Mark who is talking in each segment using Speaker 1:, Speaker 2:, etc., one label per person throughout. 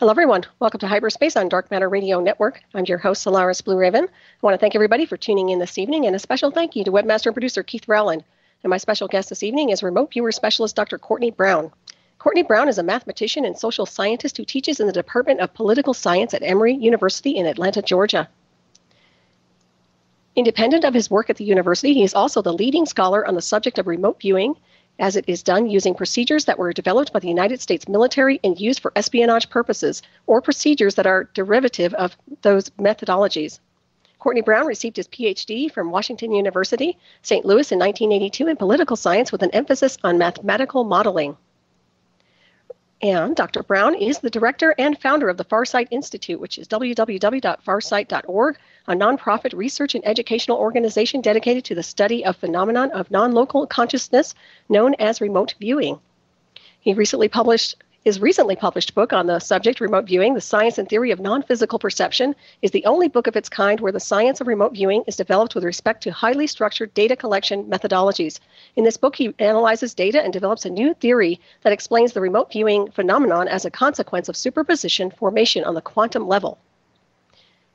Speaker 1: Hello, everyone. Welcome to Hyperspace on Dark Matter Radio Network. I'm your host, Solaris BlueRaven. I want to thank everybody for tuning in this evening, and a special thank you to webmaster and producer Keith Rowland. And my special guest this evening is remote viewer specialist Dr. Courtney Brown. Courtney Brown is a mathematician and social scientist who teaches in the Department of Political Science at Emory University in Atlanta, Georgia. Independent of his work at the university, he is also the leading scholar on the subject of remote viewing, as it is done using procedures that were developed by the United States military and used for espionage purposes, or procedures that are derivative of those methodologies. Courtney Brown received his Ph.D. from Washington University, St. Louis in 1982 in political science with an emphasis on mathematical modeling. And Dr. Brown is the director and founder of the Farsight Institute, which is www.farsight.org, a nonprofit research and educational organization dedicated to the study of phenomenon of non-local consciousness known as remote viewing. His recently published book on the subject, Remote Viewing, The Science and Theory of Non-Physical Perception, is the only book of its kind where the science of remote viewing is developed with respect to highly structured data collection methodologies. In this book, he analyzes data and develops a new theory that explains the remote viewing phenomenon as a consequence of superposition formation on the quantum level.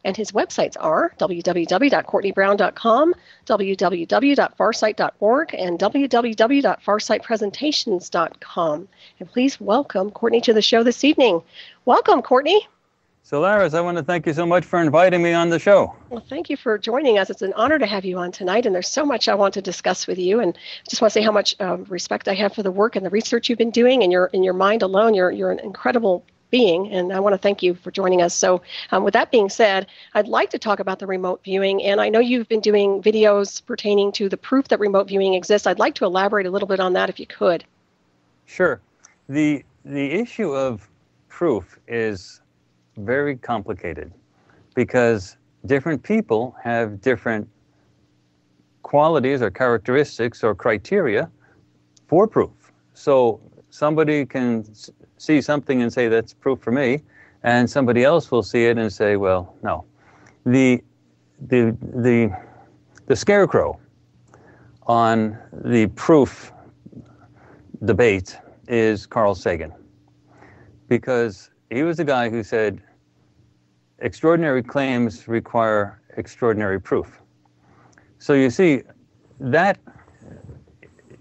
Speaker 1: And his websites are www.courtneybrown.com, www.farsight.org, and www.farsightpresentations.com. And please welcome Courtney to the show this evening. Welcome, Courtney.
Speaker 2: Solaris, I want to thank you so much for inviting me on the show.
Speaker 1: Well, thank you for joining us. It's an honor to have you on tonight, and there's so much I want to discuss with you. And I just want to say how much respect I have for the work and the research you've been doing, and in your mind alone, you're an incredible being, and I want to thank you for joining us. So with that being said, I'd like to talk about the remote viewing, and I know you've been doing videos pertaining to the proof that remote viewing exists. I'd like to elaborate a little bit on that if you could.
Speaker 2: Sure. The issue of proof is very complicated because different people have different qualities or characteristics or criteria for proof. So somebody can see something and say that's proof for me, and somebody else will see it and say, well, no. The scarecrow on the proof debate is Carl Sagan, because he was the guy who said extraordinary claims require extraordinary proof. So you see, that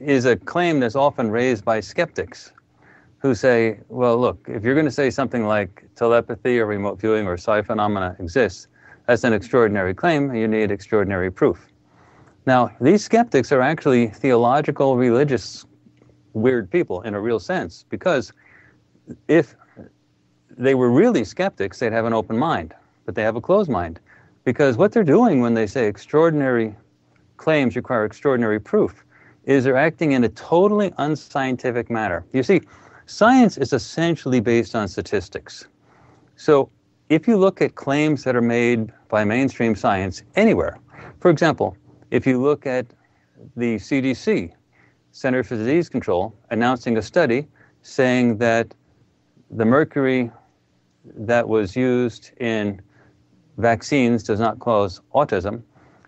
Speaker 2: is a claim that's often raised by skeptics who say, well, look, if you're going to say something like telepathy or remote viewing or psi phenomena exists, that's an extraordinary claim, you need extraordinary proof. Now, these skeptics are actually theological, religious, weird people in a real sense, because if they were really skeptics, they'd have an open mind, but they have a closed mind, because what they're doing when they say extraordinary claims require extraordinary proof is they're acting in a totally unscientific manner. You see, science is essentially based on statistics. So if you look at claims that are made by mainstream science anywhere, for example, if you look at the CDC, Center for Disease Control, announcing a study saying that the mercury that was used in vaccines does not cause autism,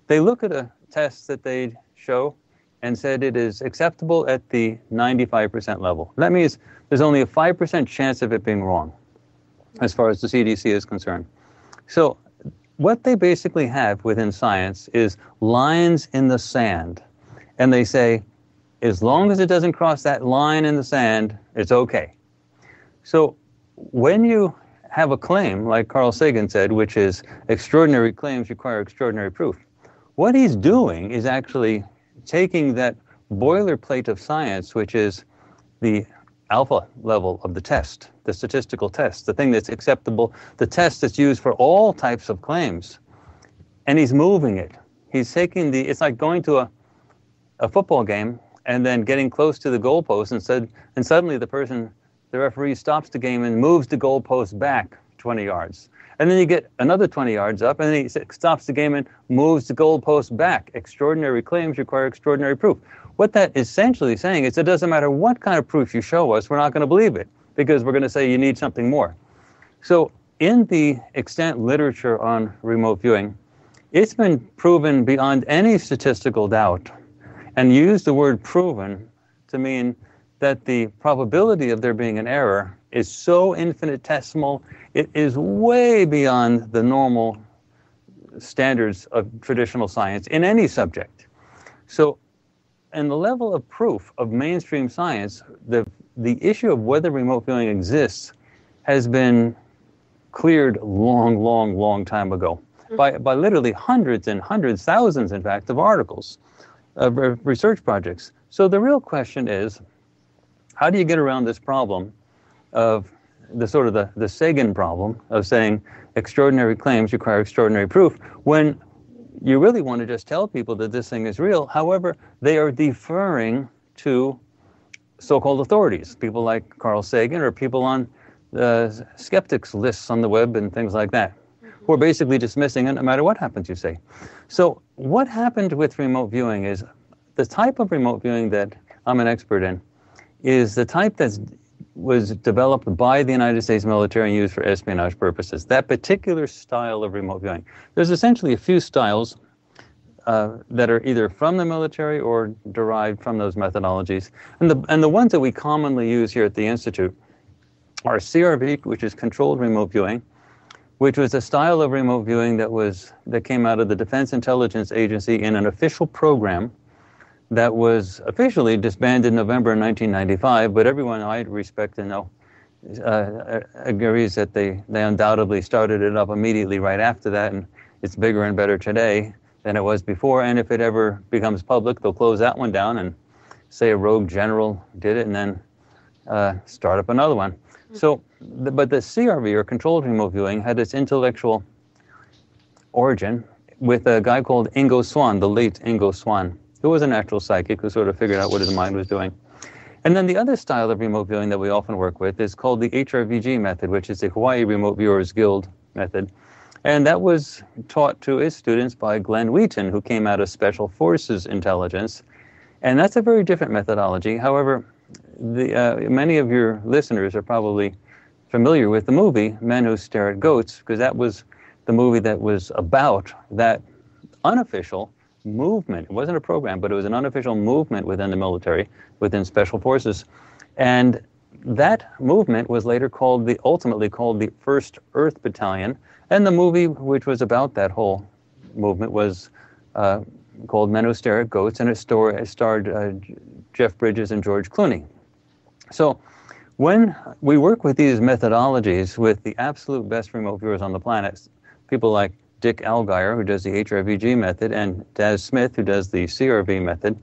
Speaker 2: they look at a test that they show and said it is acceptable at the 95% level. That means there's only a 5% chance of it being wrong, as far as the CDC is concerned. So what they basically have within science is lines in the sand. And they say, as long as it doesn't cross that line in the sand, it's okay. So when you have a claim, like Carl Sagan said, which is extraordinary claims require extraordinary proof, what he's doing is actually taking that boilerplate of science, which is the alpha level of the test, the statistical test, the thing that's acceptable, the test that's used for all types of claims, and he's moving it. He's taking it's like going to a football game and then getting close to the goalpost and suddenly the referee stops the game and moves the goalpost back 20 yards. And then you get another 20 yards up, and then he stops the game and moves the goalpost back. Extraordinary claims require extraordinary proof. What that is essentially saying is it doesn't matter what kind of proof you show us, we're not going to believe it, because we're going to say you need something more. So in the extant literature on remote viewing, it's been proven beyond any statistical doubt, and use the word proven to mean that the probability of there being an error is so infinitesimal, it is way beyond the normal standards of traditional science in any subject. So, and the level of proof of mainstream science, the issue of whether remote viewing exists has been cleared long time ago by literally hundreds and hundreds, thousands, in fact, of articles, of research projects. So the real question is, how do you get around this problem of the sort of the Sagan problem of saying extraordinary claims require extraordinary proof, when you really want to just tell people that this thing is real? However, they are deferring to so-called authorities, people like Carl Sagan or people on skeptics lists on the web and things like that, who are basically dismissing it no matter what happens, you say. So what happened with remote viewing is the type of remote viewing that I'm an expert in is the type that was developed by the United States military and used for espionage purposes, that particular style of remote viewing. There's essentially a few styles that are either from the military or derived from those methodologies. And the ones that we commonly use here at the Institute are CRV, which is controlled remote viewing, which was a style of remote viewing that came out of the Defense Intelligence Agency in an official program that was officially disbanded in November 1995, but everyone I respect and know agrees that they undoubtedly started it up immediately right after that, and it's bigger and better today than it was before. And if it ever becomes public, they'll close that one down and say a rogue general did it and then start up another one. So, but the CRV, or controlled remote viewing, had its intellectual origin with a guy called Ingo Swann, the late Ingo Swann, who was a natural psychic who sort of figured out what his mind was doing. And then the other style of remote viewing that we often work with is called the HRVG method, which is the Hawaii Remote Viewers Guild method. And that was taught to his students by Glenn Wheaton, who came out of Special Forces Intelligence. And that's a very different methodology. However, many of your listeners are probably familiar with the movie Men Who Stare at Goats, because that was the movie that was about that unofficial movement. It wasn't a program, but it was an unofficial movement within the military, within Special Forces. And that movement was later ultimately called the 1st Earth Battalion. And the movie, which was about that whole movement, was called Men Who Stare at Goats, and it starred Jeff Bridges and George Clooney. So when we work with these methodologies with the absolute best remote viewers on the planet, people like Dick Allgaier, who does the HRVG method, and Daz Smith, who does the CRV method,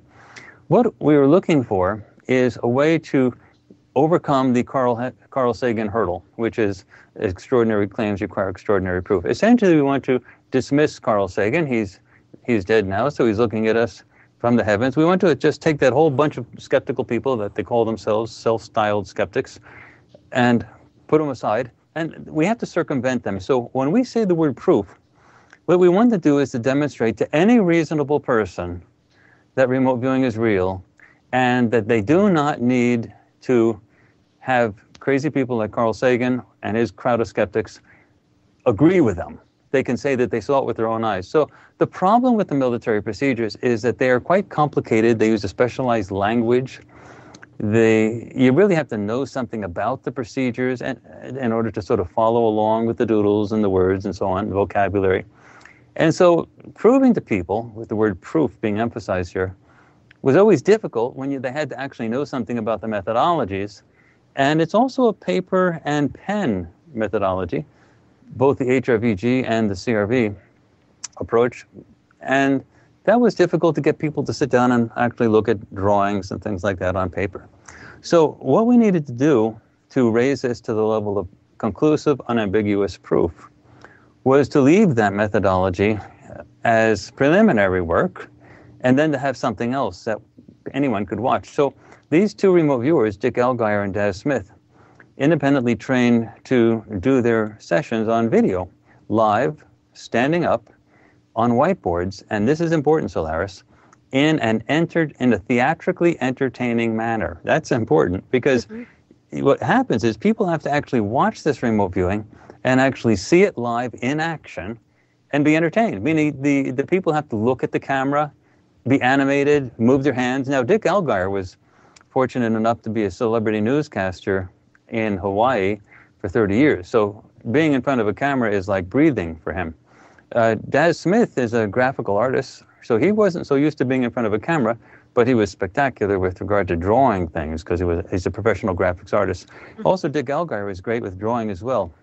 Speaker 2: what we were looking for is a way to overcome the Carl Sagan hurdle, which is extraordinary claims require extraordinary proof. Essentially, we want to dismiss Carl Sagan. He's dead now, so he's looking at us from the heavens. We want to just take that whole bunch of skeptical people that they call themselves self-styled skeptics and put them aside, and we have to circumvent them. So when we say the word proof, what we want to do is to demonstrate to any reasonable person that remote viewing is real, and that they do not need to have crazy people like Carl Sagan and his crowd of skeptics agree with them. They can say that they saw it with their own eyes. So the problem with the military procedures is that they are quite complicated. They use a specialized language. You really have to know something about the procedures in order to sort of follow along with the doodles and the words and so on, the vocabulary. And so proving to people, with the word proof being emphasized here, was always difficult when they had to actually know something about the methodologies. And it's also a paper and pen methodology, both the HRVG and the CRV approach. And that was difficult to get people to sit down and actually look at drawings and things like that on paper. So what we needed to do to raise this to the level of conclusive, unambiguous proof was to leave that methodology as preliminary work and then to have something else that anyone could watch. So these two remote viewers, Dick Allgaier and Daz Smith, independently trained to do their sessions on video, live, standing up on whiteboards, and this is important, Solaris, in a theatrically entertaining manner. That's important because what happens is people have to actually watch this remote viewing and actually see it live in action and be entertained. Meaning the people have to look at the camera, be animated, move their hands. Now, Dick Allgaier was fortunate enough to be a celebrity newscaster in Hawaii for 30 years. So being in front of a camera is like breathing for him. Daz Smith is a graphical artist, so he wasn't so used to being in front of a camera, but he was spectacular with regard to drawing things because he's a professional graphics artist. Also, Dick Allgaier is great with drawing as well.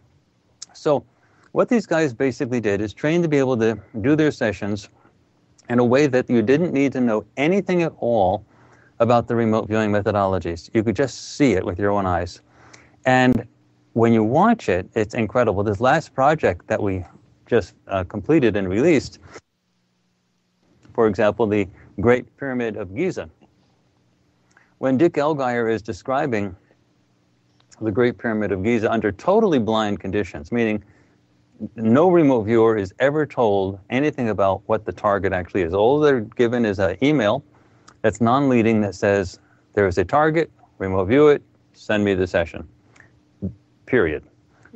Speaker 2: So what these guys basically did is train to be able to do their sessions in a way that you didn't need to know anything at all about the remote viewing methodologies. You could just see it with your own eyes. And when you watch it, it's incredible. This last project that we just completed and released, for example, the Great Pyramid of Giza. When Dick Allgaier is describing the Great Pyramid of Giza under totally blind conditions, meaning no remote viewer is ever told anything about what the target actually is. All they're given is an email that's non-leading that says, there is a target, remote view it, send me the session, period.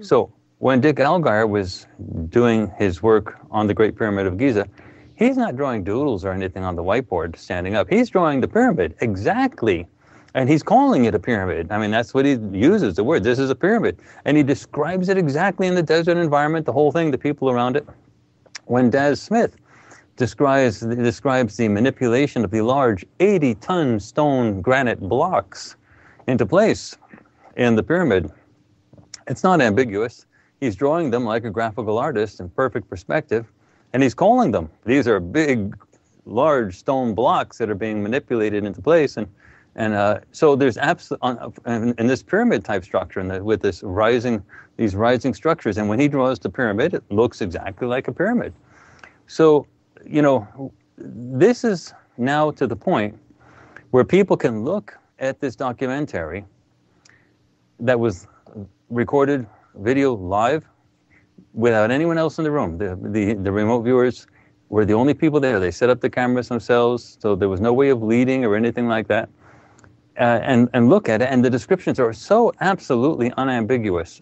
Speaker 2: So when Dick Allgaier was doing his work on the Great Pyramid of Giza, he's not drawing doodles or anything on the whiteboard standing up. He's drawing the pyramid exactly. And he's calling it a pyramid. I mean, that's what he uses, the word. This is a pyramid. And he describes it exactly in the desert environment, the whole thing, the people around it. When Daz Smith describes the manipulation of the large 80-ton stone granite blocks into place in the pyramid, it's not ambiguous. He's drawing them like a graphical artist in perfect perspective, and he's calling them. These are big, large stone blocks that are being manipulated into place, and so there's in this pyramid type structure, and with these rising structures, and when he draws the pyramid, it looks exactly like a pyramid. So, you know, this is now to the point where people can look at this documentary that was recorded video live without anyone else in the room. The remote viewers were the only people there. They set up the cameras themselves, so there was no way of leading or anything like that. And look at it, and the descriptions are so absolutely unambiguous,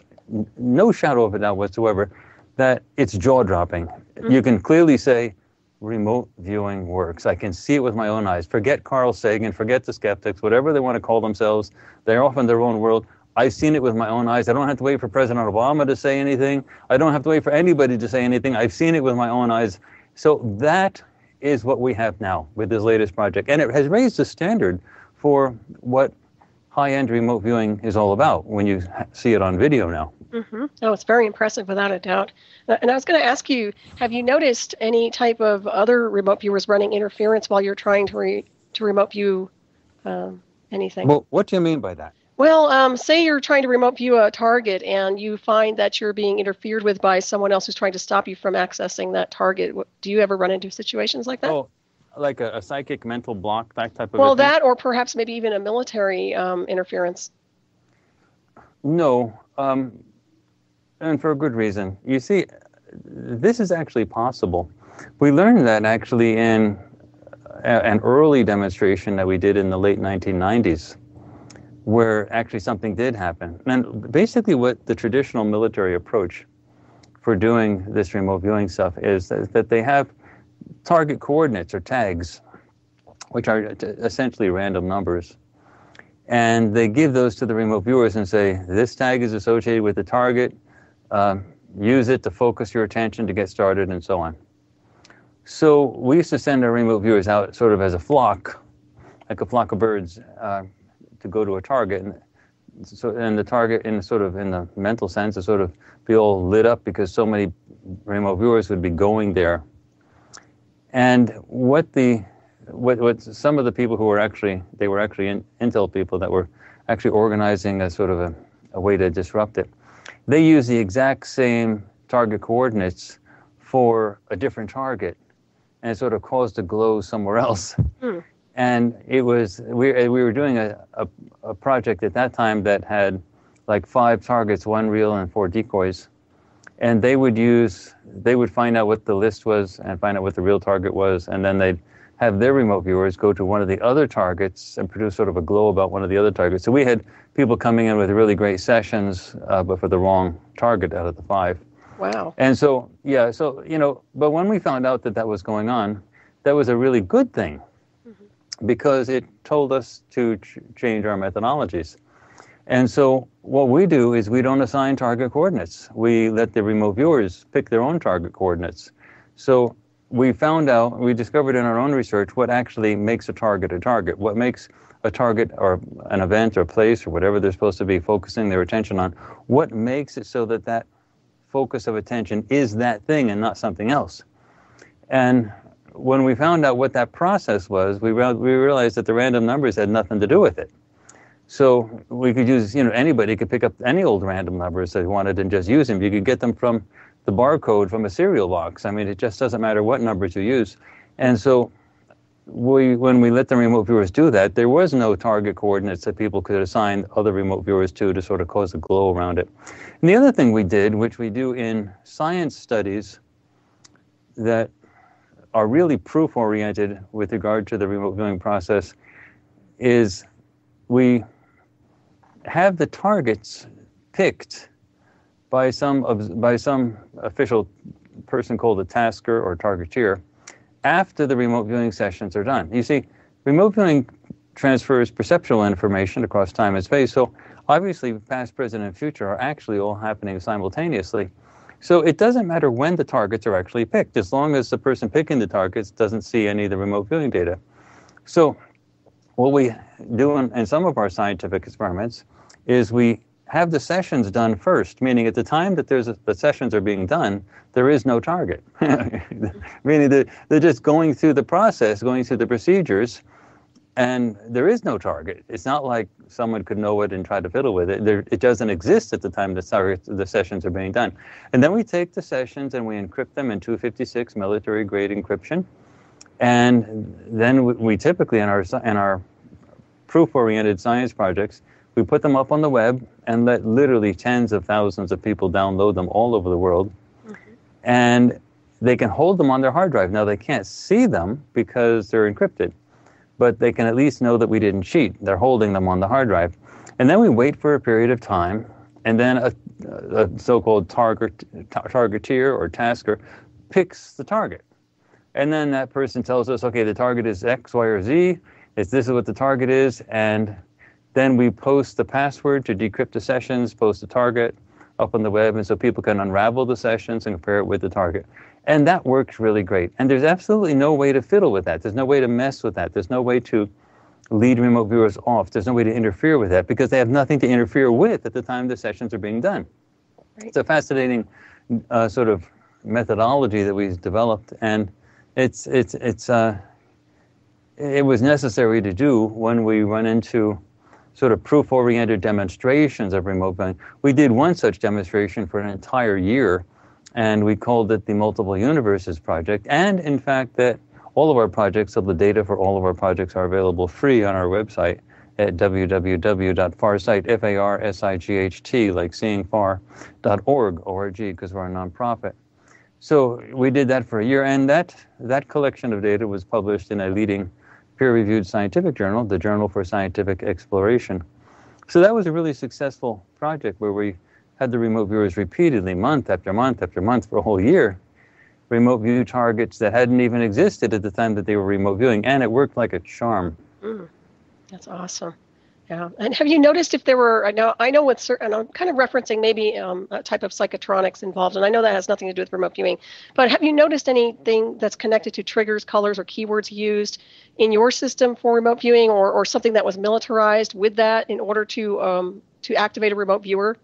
Speaker 2: no shadow of a doubt whatsoever, that it's jaw-dropping. You can clearly say, remote viewing works. I can see it with my own eyes. Forget Carl Sagan, forget the skeptics, whatever they want to call themselves. They're off in their own world. I've seen it with my own eyes. I don't have to wait for President Obama to say anything. I don't have to wait for anybody to say anything. I've seen it with my own eyes. So that is what we have now with this latest project. And it has raised the standard for what high-end remote viewing is all about when you see it on video now.
Speaker 1: Oh, it's very impressive, without a doubt. And I was going to ask you, have you noticed any type of other remote viewers running interference while you're trying to remote view anything?
Speaker 2: Well, what do you mean by that?
Speaker 1: Well, say you're trying to remote view a target and you find that you're being interfered with by someone else who's trying to stop you from accessing that target. Do you ever run into situations like that?
Speaker 2: Oh, like a psychic mental block, that type of
Speaker 1: Well,
Speaker 2: thing?
Speaker 1: that, or perhaps maybe even a military interference.
Speaker 2: No, and for a good reason. You see, this is actually possible. We learned that actually in an early demonstration that we did in the late 1990s, where actually something did happen. And basically what the traditional military approach for doing this remote viewing stuff is that they have target coordinates or tags, which are essentially random numbers. And they give those to the remote viewers and say, this tag is associated with the target, use it to focus your attention to get started, and so on. So we used to send our remote viewers out sort of as a flock, like a flock of birds, to go to a target. And the target, in the mental sense, is sort of be all lit up because so many remote viewers would be going there. And what some of the people who were actually Intel people that were actually organizing a sort of a way to disrupt it, they used the exact same target coordinates for a different target, and it sort of caused a glow somewhere else. And it was we were doing a project at that time that had like 5 targets, 1 real and 4 decoys. And they would find out what the list was and find out what the real target was, and then they'd have their remote viewers go to one of the other targets and produce sort of a glow about one of the other targets. So we had people coming in with really great sessions, but for the wrong target out of the 5.
Speaker 1: Wow.
Speaker 2: And so, yeah, but when we found out that was going on, that was a really good thing, because it told us to change our methodologies. And so what we do is we don't assign target coordinates. We let the remote viewers pick their own target coordinates. So we discovered in our own research what actually makes a target, what makes a target or an event or place or whatever they're supposed to be focusing their attention on, what makes it so that that focus of attention is that thing and not something else. And when we found out what that process was, we realized that the random numbers had nothing to do with it. So we could use, anybody could pick up any old random numbers they wanted and just use them. You could get them from the barcode from a cereal box. I mean, it just doesn't matter what numbers you use. And so when we let the remote viewers do that, there was no target coordinates that people could assign other remote viewers to sort of cause a glow around it. And the other thing we did, which we do in science studies that are really proof-oriented with regard to the remote viewing process, is we have the targets picked by some official person called a tasker or targeteer after the remote viewing sessions are done. You see, remote viewing transfers perceptual information across time and space, so obviously past, present, and future are actually all happening simultaneously. So it doesn't matter when the targets are actually picked, as long as the person picking the targets doesn't see any of the remote viewing data. So what we do in some of our scientific experiments is we have the sessions done first, meaning at the time that the sessions are being done, there is no target. Meaning they're just going through the process, going through the procedures, and there is no target. It's not like someone could know it and try to fiddle with it. It doesn't exist at the time the sessions are being done. And then we take the sessions and we encrypt them in 256 military-grade encryption. And then we typically, in our proof-oriented science projects, we put them up on the web and let literally tens of thousands of people download them all over the world. Mm-hmm. And they can hold them on their hard drive. Now, they can't see them because they're encrypted, but they can at least know that we didn't cheat. They're holding them on the hard drive. And then we wait for a period of time, and then a so-called targeteer or tasker picks the target. And then that person tells us, okay, the target is X, Y, or Z. This is what the target is, and then we post the password to decrypt the sessions, post the target up on the web, and so people can unravel the sessions and compare it with the target. And that works really great. And there's absolutely no way to fiddle with that. There's no way to mess with that. There's no way to lead remote viewers off. There's no way to interfere with that because they have nothing to interfere with at the time the sessions are being done. Right. It's a fascinating sort of methodology that we've developed, and it was necessary to do when we run into sort of proof-oriented demonstrations of remote viewing. We did one such demonstration for an entire year, and we called it the Multiple Universes Project. And in fact, that all of our projects, so the data for all of our projects are available free on our website at www.farsight, F-A-R-S-I-G-H-T, like seeing far.org, O-R-G, because we're a nonprofit. So we did that for a year, and that collection of data was published in a leading peer-reviewed scientific journal, the Journal for Scientific Exploration. So that was a really successful project where we had the remote viewers repeatedly, month after month after month for a whole year, remote view targets that hadn't even existed at the time that they were remote viewing, and it worked like a charm.
Speaker 1: That's awesome. Yeah. And have you noticed if there were, I know with certain, and I'm kind of referencing maybe a type of psychotronics involved, and I know that has nothing to do with remote viewing, but have you noticed anything that's connected to triggers, colors, or keywords used in your system for remote viewing, or something that was militarized with that in order to activate a remote viewer?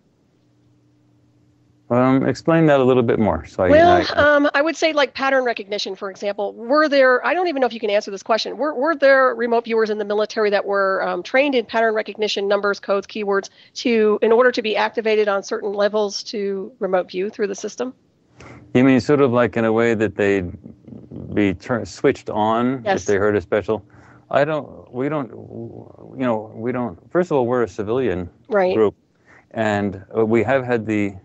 Speaker 2: Explain that a little bit more.
Speaker 1: I would say like pattern recognition, for example. I don't even know if you can answer this question, were there remote viewers in the military that were trained in pattern recognition, numbers, codes, keywords, in order to be activated on certain levels to remote view through the system?
Speaker 2: You mean sort of like in a way that they'd be switched on if they heard a special? We don't, first of all, we're a civilian group, and we have had the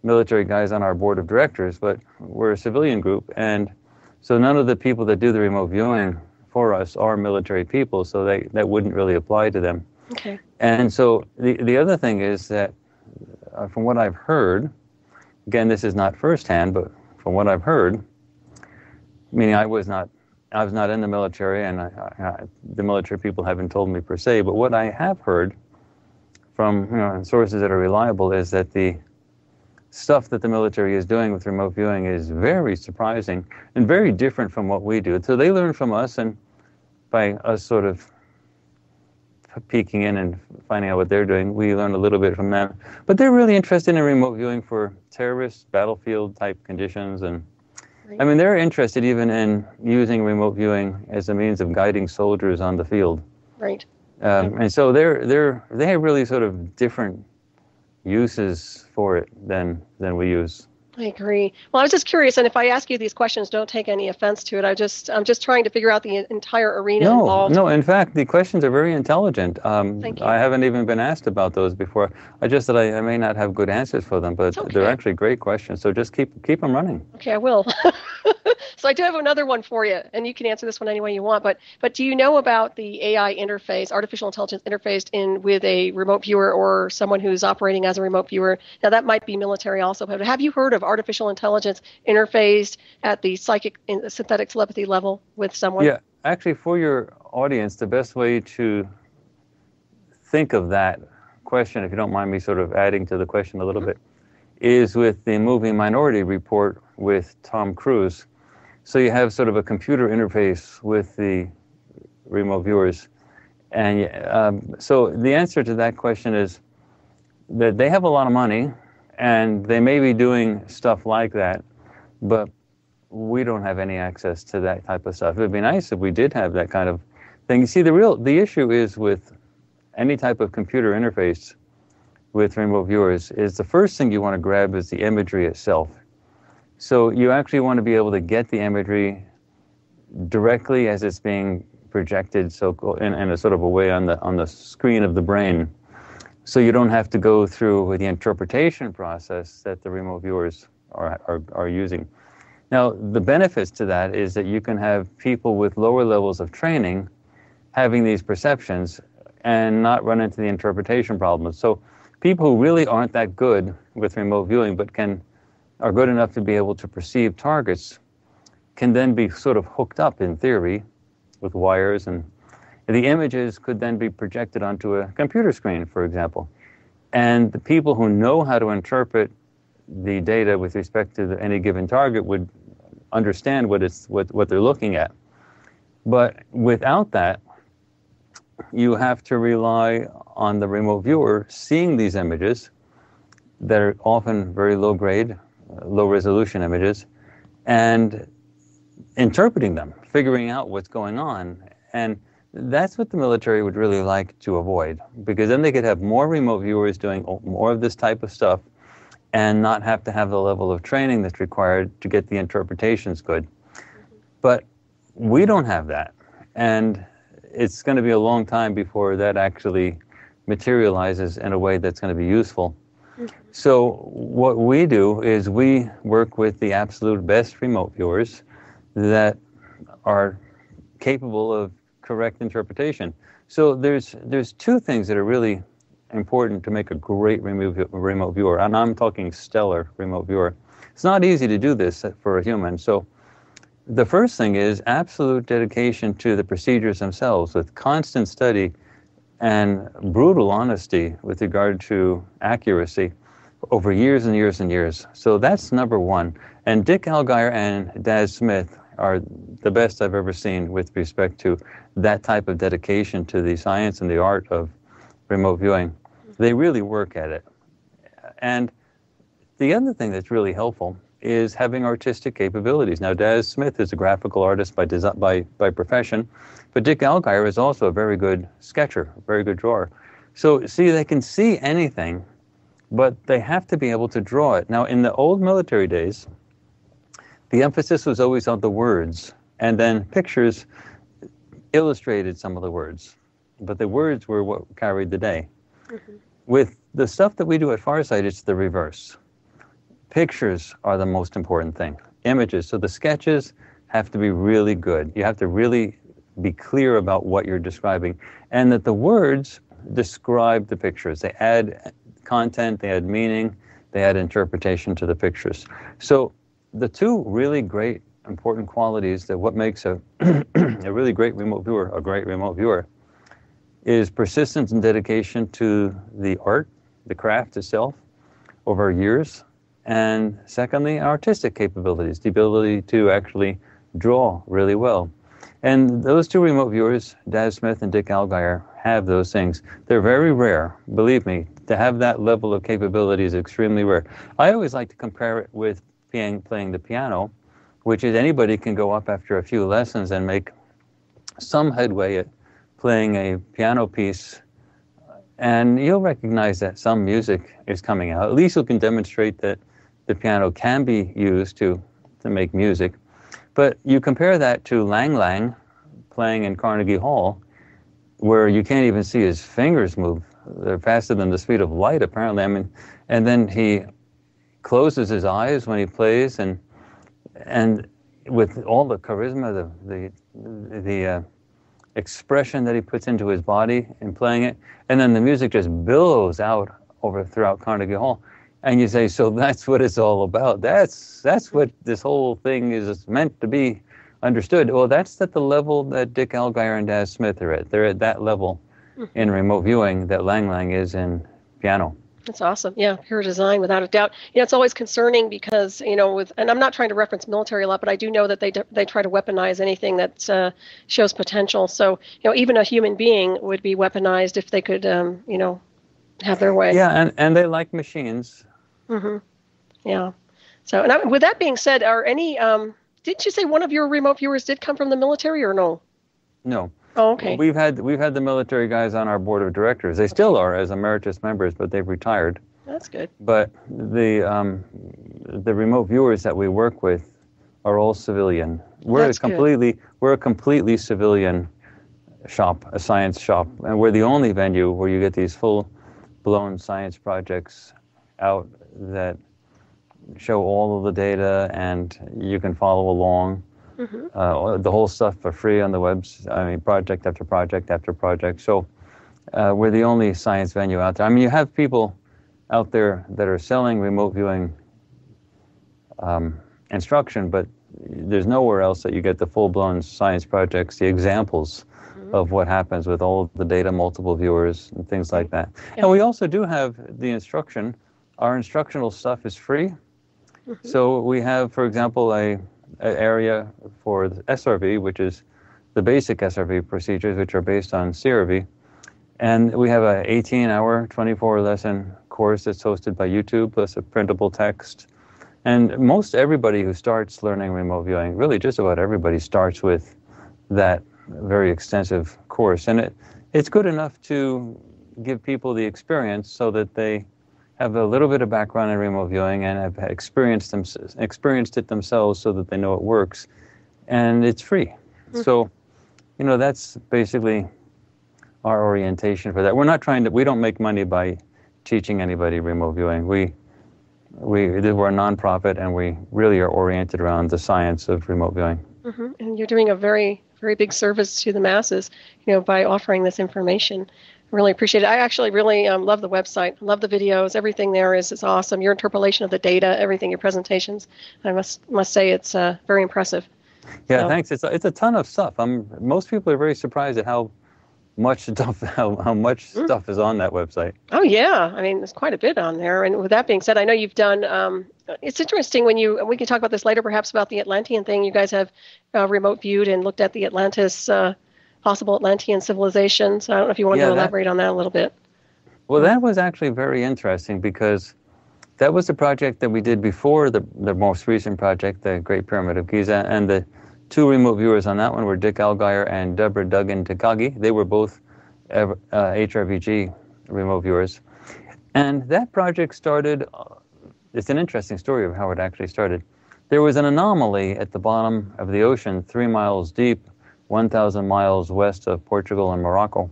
Speaker 2: military guys on our board of directors, but we're a civilian group, and so none of the people that do the remote viewing for us are military people, so that wouldn't really apply to them.
Speaker 1: Okay.
Speaker 2: And so the other thing is that from what I've heard, again, this is not firsthand, but from what I've heard, meaning I was not in the military, and the military people haven't told me per se, but what I have heard from sources that are reliable is that the stuff that the military is doing with remote viewing is very surprising and very different from what we do. So they learn from us, and by us sort of peeking in and finding out what they're doing, we learn a little bit from them. But they're really interested in remote viewing for terrorist battlefield type conditions, and I mean they're interested even in using remote viewing as a means of guiding soldiers on the field.
Speaker 1: Right.
Speaker 2: And so they have really sort of different uses for it than we use.
Speaker 1: I agree. Well, I was just curious, and if I ask you these questions, don't take any offense to it. I'm just trying to figure out the entire arena involved.
Speaker 2: No. In fact, the questions are very intelligent.
Speaker 1: Thank you.
Speaker 2: I haven't even been asked about those before. I just that I may not have good answers for them, but
Speaker 1: okay.
Speaker 2: They're actually great questions. So just keep them running.
Speaker 1: Okay, I will. So I do have another one for you, and you can answer this one any way you want. But do you know about the AI interface, artificial intelligence interfaced in with a remote viewer or someone who's operating as a remote viewer? Now that might be military also, but have you heard of artificial intelligence interfaced at the psychic and synthetic telepathy level with someone?
Speaker 2: Yeah, actually, for your audience, the best way to think of that question, if you don't mind me sort of adding to the question a little bit, is with the movie Minority Report with Tom Cruise. So you have sort of a computer interface with the remote viewers. And so the answer to that question is that they have a lot of money and they may be doing stuff like that, but we don't have any access to that type of stuff. It would be nice if we did have that kind of thing. You see, the issue is with any type of computer interface with remote viewers is the first thing you want to grab is the imagery itself. So you actually want to be able to get the imagery directly as it's being projected, so in a sort of a way on the screen of the brain. So you don't have to go through the interpretation process that the remote viewers are using. Now, the benefits to that is that you can have people with lower levels of training having these perceptions and not run into the interpretation problems. So people who really aren't that good with remote viewing but are good enough to be able to perceive targets can then be sort of hooked up in theory with wires, and the images could then be projected onto a computer screen, for example. And the people who know how to interpret the data with respect to any given target would understand what they're looking at. But without that, you have to rely on the remote viewer seeing these images that are often very low grade, low resolution images, and interpreting them, figuring out what's going on. And that's what the military would really like to avoid, because then they could have more remote viewers doing more of this type of stuff and not have to have the level of training that's required to get the interpretations good. But we don't have that. And it's going to be a long time before that actually materializes in a way that's going to be useful. So what we do is we work with the absolute best remote viewers that are capable of correct interpretation. So there's two things that are really important to make a great remote viewer, and I'm talking stellar remote viewer. It's not easy to do this for a human. So the first thing is absolute dedication to the procedures themselves with constant study and brutal honesty with regard to accuracy over years and years and years. So that's number one. And Dick Allgaier and Daz Smith are the best I've ever seen with respect to that type of dedication to the science and the art of remote viewing. They really work at it. And the other thing that's really helpful is having artistic capabilities. Now, Daz Smith is a graphical artist by profession, but Dick Allgaier is also a very good sketcher, a very good drawer. So, see, they can see anything, but they have to be able to draw it. Now, in the old military days, the emphasis was always on the words, and then pictures illustrated some of the words, but the words were what carried the day. Mm-hmm. With the stuff that we do at Farsight, it's the reverse. Pictures are the most important thing. Images. So the sketches have to be really good. You have to really be clear about what you're describing, and that the words describe the pictures. They add content, they add meaning, they add interpretation to the pictures. So the two really great, important qualities that what makes a really great remote viewer a great remote viewer is persistence and dedication to the art, the craft itself, over years. And secondly, artistic capabilities, the ability to actually draw really well. And those two remote viewers, Daz Smith and Dick Allgaier, have those things. They're very rare, believe me. To have that level of capability is extremely rare. I always like to compare it with playing the piano, which is anybody can go up after a few lessons and make some headway at playing a piano piece, and you'll recognize that some music is coming out. At least you can demonstrate that the piano can be used to make music. But you compare that to Lang Lang playing in Carnegie Hall, where you can't even see his fingers move. They're faster than the speed of light, apparently. I mean, and then he closes his eyes when he plays, and with all the charisma, the expression that he puts into his body in playing it, and then the music just billows out throughout Carnegie Hall. And you say, so that's what it's all about. That's what this whole thing is meant to be understood. Well, that's at the level that Dick Allgaier and Daz Smith are at. They're at that level in remote viewing that Lang Lang is in piano.
Speaker 1: That's awesome. Yeah, pure design, without a doubt. It's always concerning because, and I'm not trying to reference military a lot, but I do know that they try to weaponize anything that shows potential. So, even a human being would be weaponized if they could, have their way.
Speaker 2: Yeah, and they like machines.
Speaker 1: Mm-hmm. Yeah. So, and with that being said, are any, didn't you say one of your remote viewers did come from the military or no?
Speaker 2: No.
Speaker 1: Oh, okay.
Speaker 2: We've had the military guys on our board of directors. They still are as emeritus members, but they've retired.
Speaker 1: That's good.
Speaker 2: But the remote viewers that we work with are all civilian. We're a completely civilian shop, a science shop, and we're the only venue where you get these full-blown science projects out that show all of the data and you can follow along. Mm-hmm. The whole stuff for free on the webs. I mean, project after project after project. So we're the only science venue out there. I mean, you have people out there that are selling remote viewing instruction, but there's nowhere else that you get the full-blown science projects, the examples of what happens with all of the data, multiple viewers, and things like that. Yeah. And we also do have the instruction. Our instructional stuff is free. Mm-hmm. So we have, for example, an area for the SRV, which is the basic SRV procedures, which are based on CRV. And we have an 18-hour, 24-lesson course that's hosted by YouTube, plus a printable text. And most everybody who starts learning remote viewing, really just about everybody starts with that very extensive course. And it's good enough to give people the experience so that they have a little bit of background in remote viewing and have experienced it themselves so that they know it works. And it's free. Mm-hmm. So, that's basically our orientation for that. We're don't make money by teaching anybody remote viewing. We're a nonprofit, and we really are oriented around the science of remote viewing.
Speaker 1: Mm-hmm. And you're doing a very, very big service to the masses, by offering this information. Really appreciate it. I actually really love the website. Love the videos. Everything there is awesome. Your interpolation of the data, everything, your presentations. I must say it's very impressive.
Speaker 2: Yeah, so. Thanks. It's a ton of stuff. Most people are very surprised at how much stuff stuff is on that website. Oh yeah, I mean there's quite a bit on there. And with that being said, I know you've done. It's interesting we can talk about this later, perhaps about the Atlantean thing. You guys have remote viewed and looked at the Atlantis. Possible Atlantean civilizations. I don't know if you want to elaborate on that a little bit. Well, that was actually very interesting because that was the project that we did before the most recent project, the Great Pyramid of Giza, and the two remote viewers on that one were Dick Allgaier and Deborah Duggan-Takagi. They were both HRVG remote viewers. And that project started, it's an interesting story of how it actually started. There was an anomaly at the bottom of the ocean, 3 miles deep, 1,000 miles west of Portugal and Morocco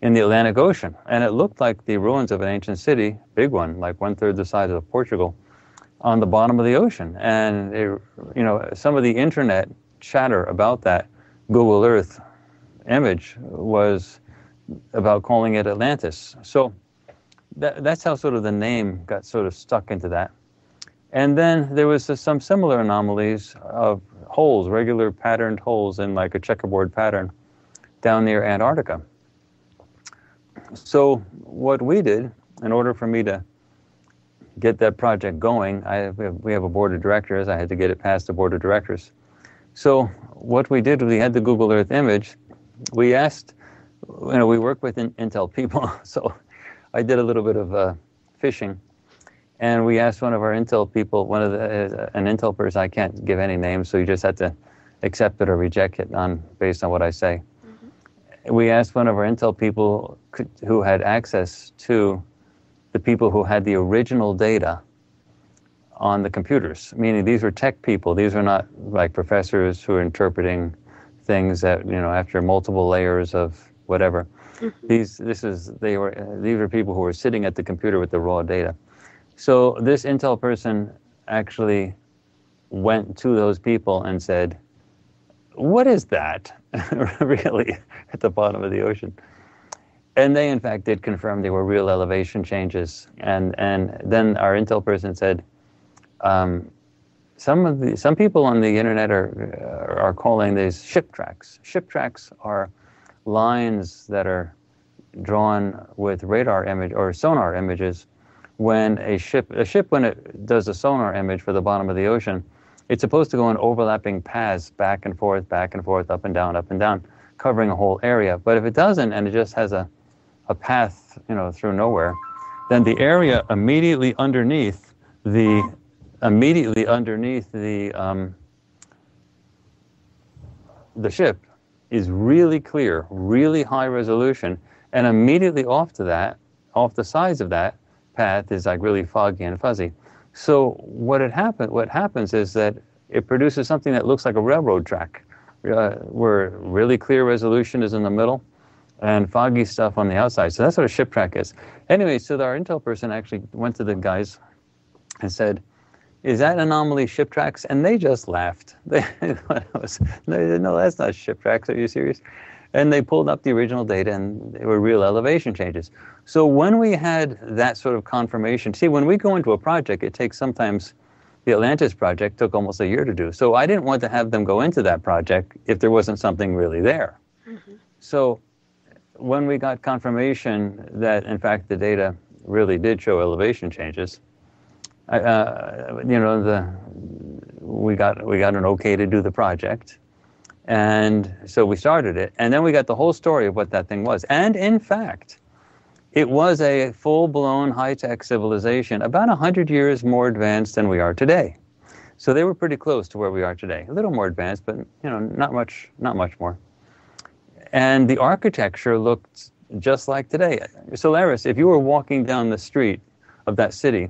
Speaker 2: in the Atlantic Ocean. And it looked like the ruins of an ancient city, big one, like 1/3 the size of Portugal, on the bottom of the ocean. And, some of the internet chatter about that Google Earth image was about calling it Atlantis. So that's how sort of the name got sort of stuck into that. And then there was some similar anomalies of holes, regular patterned holes in like a checkerboard pattern down near Antarctica. So what we did, in order for me to get that project going, we have a board of directors. I had to get it past the board of directors. So what we did, we had the Google Earth image. We asked, we work with Intel people, so I did a little bit of fishing. And we asked one of our Intel people, an Intel person, I can't give any names, so you just have to accept it or reject it based on what I say. Mm-hmm. We asked one of our Intel people who had access to the people who had the original data on the computers, meaning these were tech people. These were not like professors who are interpreting things that, after multiple layers of whatever. Mm-hmm. These were people who were sitting at the computer with the raw data. So this Intel person actually went to those people and said, "What is that?" really, at the bottom of the ocean. And they, in fact, did confirm they were real elevation changes. And then our Intel person said, some people on the internet are calling these ship tracks. Ship tracks are lines that are drawn with radar image or sonar images. When a ship when it does a sonar image for the bottom of the ocean, it's supposed to go in overlapping paths back and forth, up and down, covering a whole area. But if it doesn't, and it just has a path, through nowhere, then the area immediately underneath the ship is really clear, really high resolution, and immediately off the sides of that path is like really foggy and fuzzy. So what happens is that it produces something that looks like a railroad track, where really clear resolution is in the middle and foggy stuff on the outside. So that's what a ship track is. Anyway, so our Intel person actually went to the guys and said, "Is that anomaly ship tracks?" And they just laughed. They "No, that's not ship tracks. Are you serious?" And they pulled up the original data, and they were real elevation changes. So when we had that sort of confirmation, see, when we go into a project, it takes sometimes, the Atlantis project took almost a year to do. So I didn't want to have them go into that project if there wasn't something really there. Mm-hmm. So when we got confirmation that, in fact, the data really did show elevation changes, we got an okay to do the project. And so we started it, and then we got the whole story of what that thing was. And in fact, it was a full-blown high-tech civilization, about 100 years more advanced than we are today. So they were pretty close to where we are today. A little more advanced, but not much more. And the architecture looked just like today. Solaris, if you were walking down the street of that city,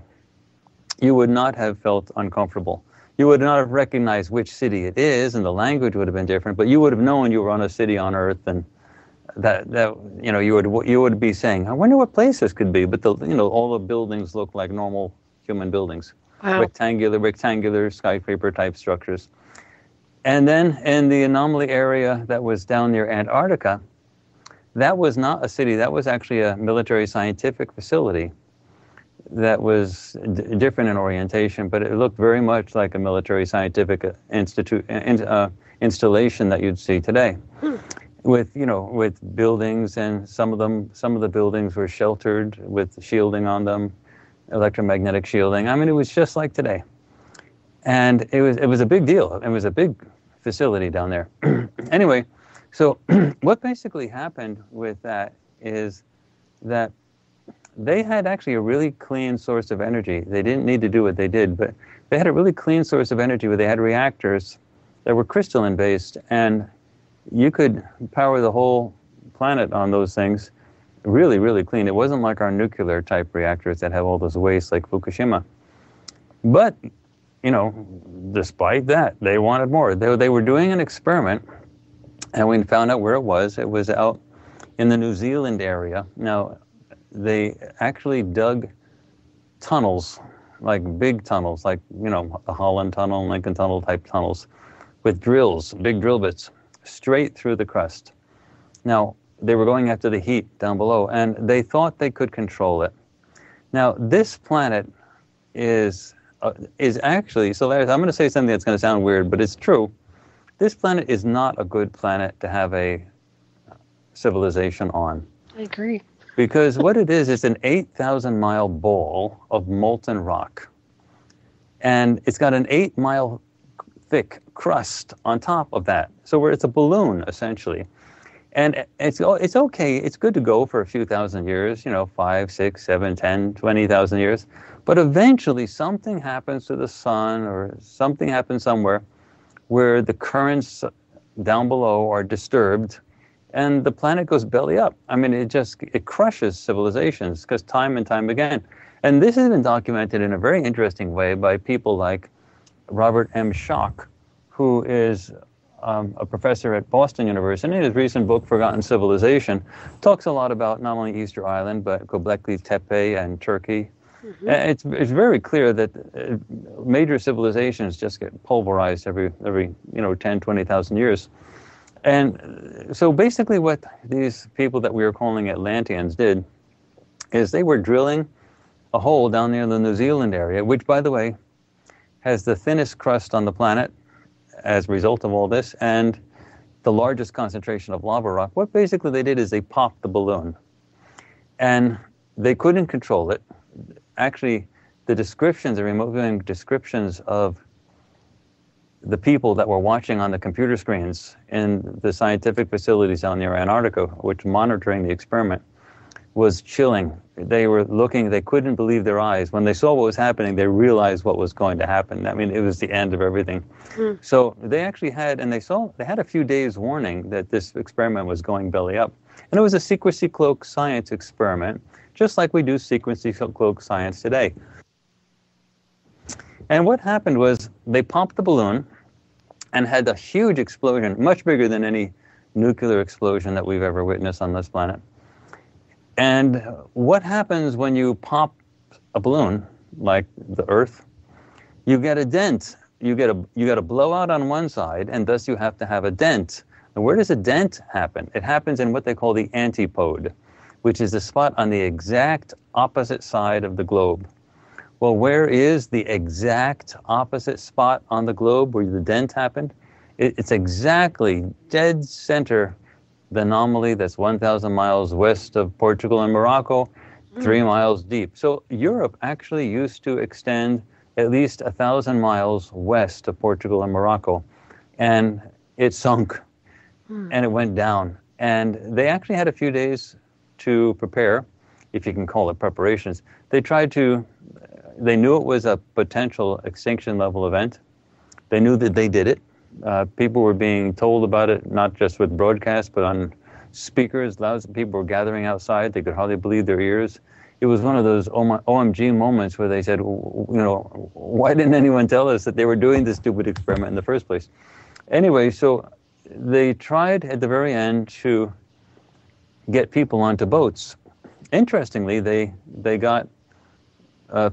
Speaker 2: you would not have felt uncomfortable. You would not have recognized which city it is, and the language would have been different, but you would have known you were on a city on Earth, and that you would be saying, "I wonder what place this could be." But all the buildings look like normal human buildings. Wow. Rectangular skyscraper type structures. And then in the anomaly area that was down near Antarctica, that was not a city, that was actually a military scientific facility that was different in orientation, but it looked very much like a military scientific installation that you'd see today, with buildings, and some of the buildings were sheltered with shielding on them, electromagnetic shielding. I mean, it was just like today, and it was a big deal. It was a big facility down there. Anyway, so what basically happened with that is that they had actually a really clean source of energy. They didn't need to do what they did, but they had a really clean source of energy where they had reactors that were crystalline based, and you could power the whole planet on those things really, really clean. It wasn't like our nuclear type reactors that have all this waste like Fukushima. But, despite that, they wanted more. They were doing an experiment, and we found out where it was. It was out in the New Zealand area. Now, they actually dug tunnels, like big tunnels, like, the Holland Tunnel, Lincoln Tunnel type tunnels, with drills, big drill bits, straight through the crust. Now, they were going after the heat down below, and they thought they could control it. Now, this planet is actually, Solaris, I'm going to say something that's going to sound weird, but it's true. This planet is not a good planet to have a civilization on.
Speaker 1: I agree.
Speaker 2: Because what it is an 8,000-mile ball of molten rock. And it's got an 8-mile thick crust on top of that. So it's a balloon, essentially. And it's okay. It's good to go for a few thousand years, 5, 6, 7, 10, 20,000 years. But eventually something happens to the sun or something happens somewhere where the currents down below are disturbed and the planet goes belly up. I mean, it crushes civilizations because time and time again. And this has been documented in a very interesting way by people like Robert M. Schoch, who is a professor at Boston University. In his recent book, Forgotten Civilization, talks a lot about not only Easter Island, but Göbekli Tepe and Turkey. Mm-hmm. It's very clear that major civilizations just get pulverized every 10, 20,000 years. And so basically what these people that we were calling Atlanteans did is they were drilling a hole down near the New Zealand area, which, by the way, has the thinnest crust on the planet as a result of all this, and the largest concentration of lava rock. What basically they did is they popped the balloon, and they couldn't control it. Actually, the remote viewing descriptions of the people that were watching on the computer screens in the scientific facilities down near Antarctica, which monitoring the experiment, was chilling. They were looking, they couldn't believe their eyes. When they saw what was happening, they realized what was going to happen. I mean, it was the end of everything. Mm. So they actually had, and they had a few days warning that this experiment was going belly up. And it was a secrecy cloak science experiment, just like we do secrecy cloak science today. And what happened was they popped the balloon and had a huge explosion, much bigger than any nuclear explosion that we've ever witnessed on this planet. And what happens when you pop a balloon, like the Earth? You get a dent. You get a blowout on one side, and thus you have to have a dent. And where does a dent happen? It happens in what they call the antipode, which is the spot on the exact opposite side of the globe. Well, where is the exact opposite spot on the globe where the dent happened? It's exactly dead center, the anomaly that's 1,000 miles west of Portugal and Morocco, 3 miles deep. So Europe actually used to extend at least 1,000 miles west of Portugal and Morocco, and it sunk, and it went down. And they actually had a few days to prepare, if you can call it preparations. They knew it was a potential extinction level event. They knew that they did it. People were being told about it, not just with broadcasts, but on speakers. Lots of people were gathering outside. They could hardly believe their ears. It was one of those OMG moments where they said, why didn't anyone tell us that they were doing this stupid experiment in the first place? Anyway, so they tried at the very end to get people onto boats. Interestingly, they got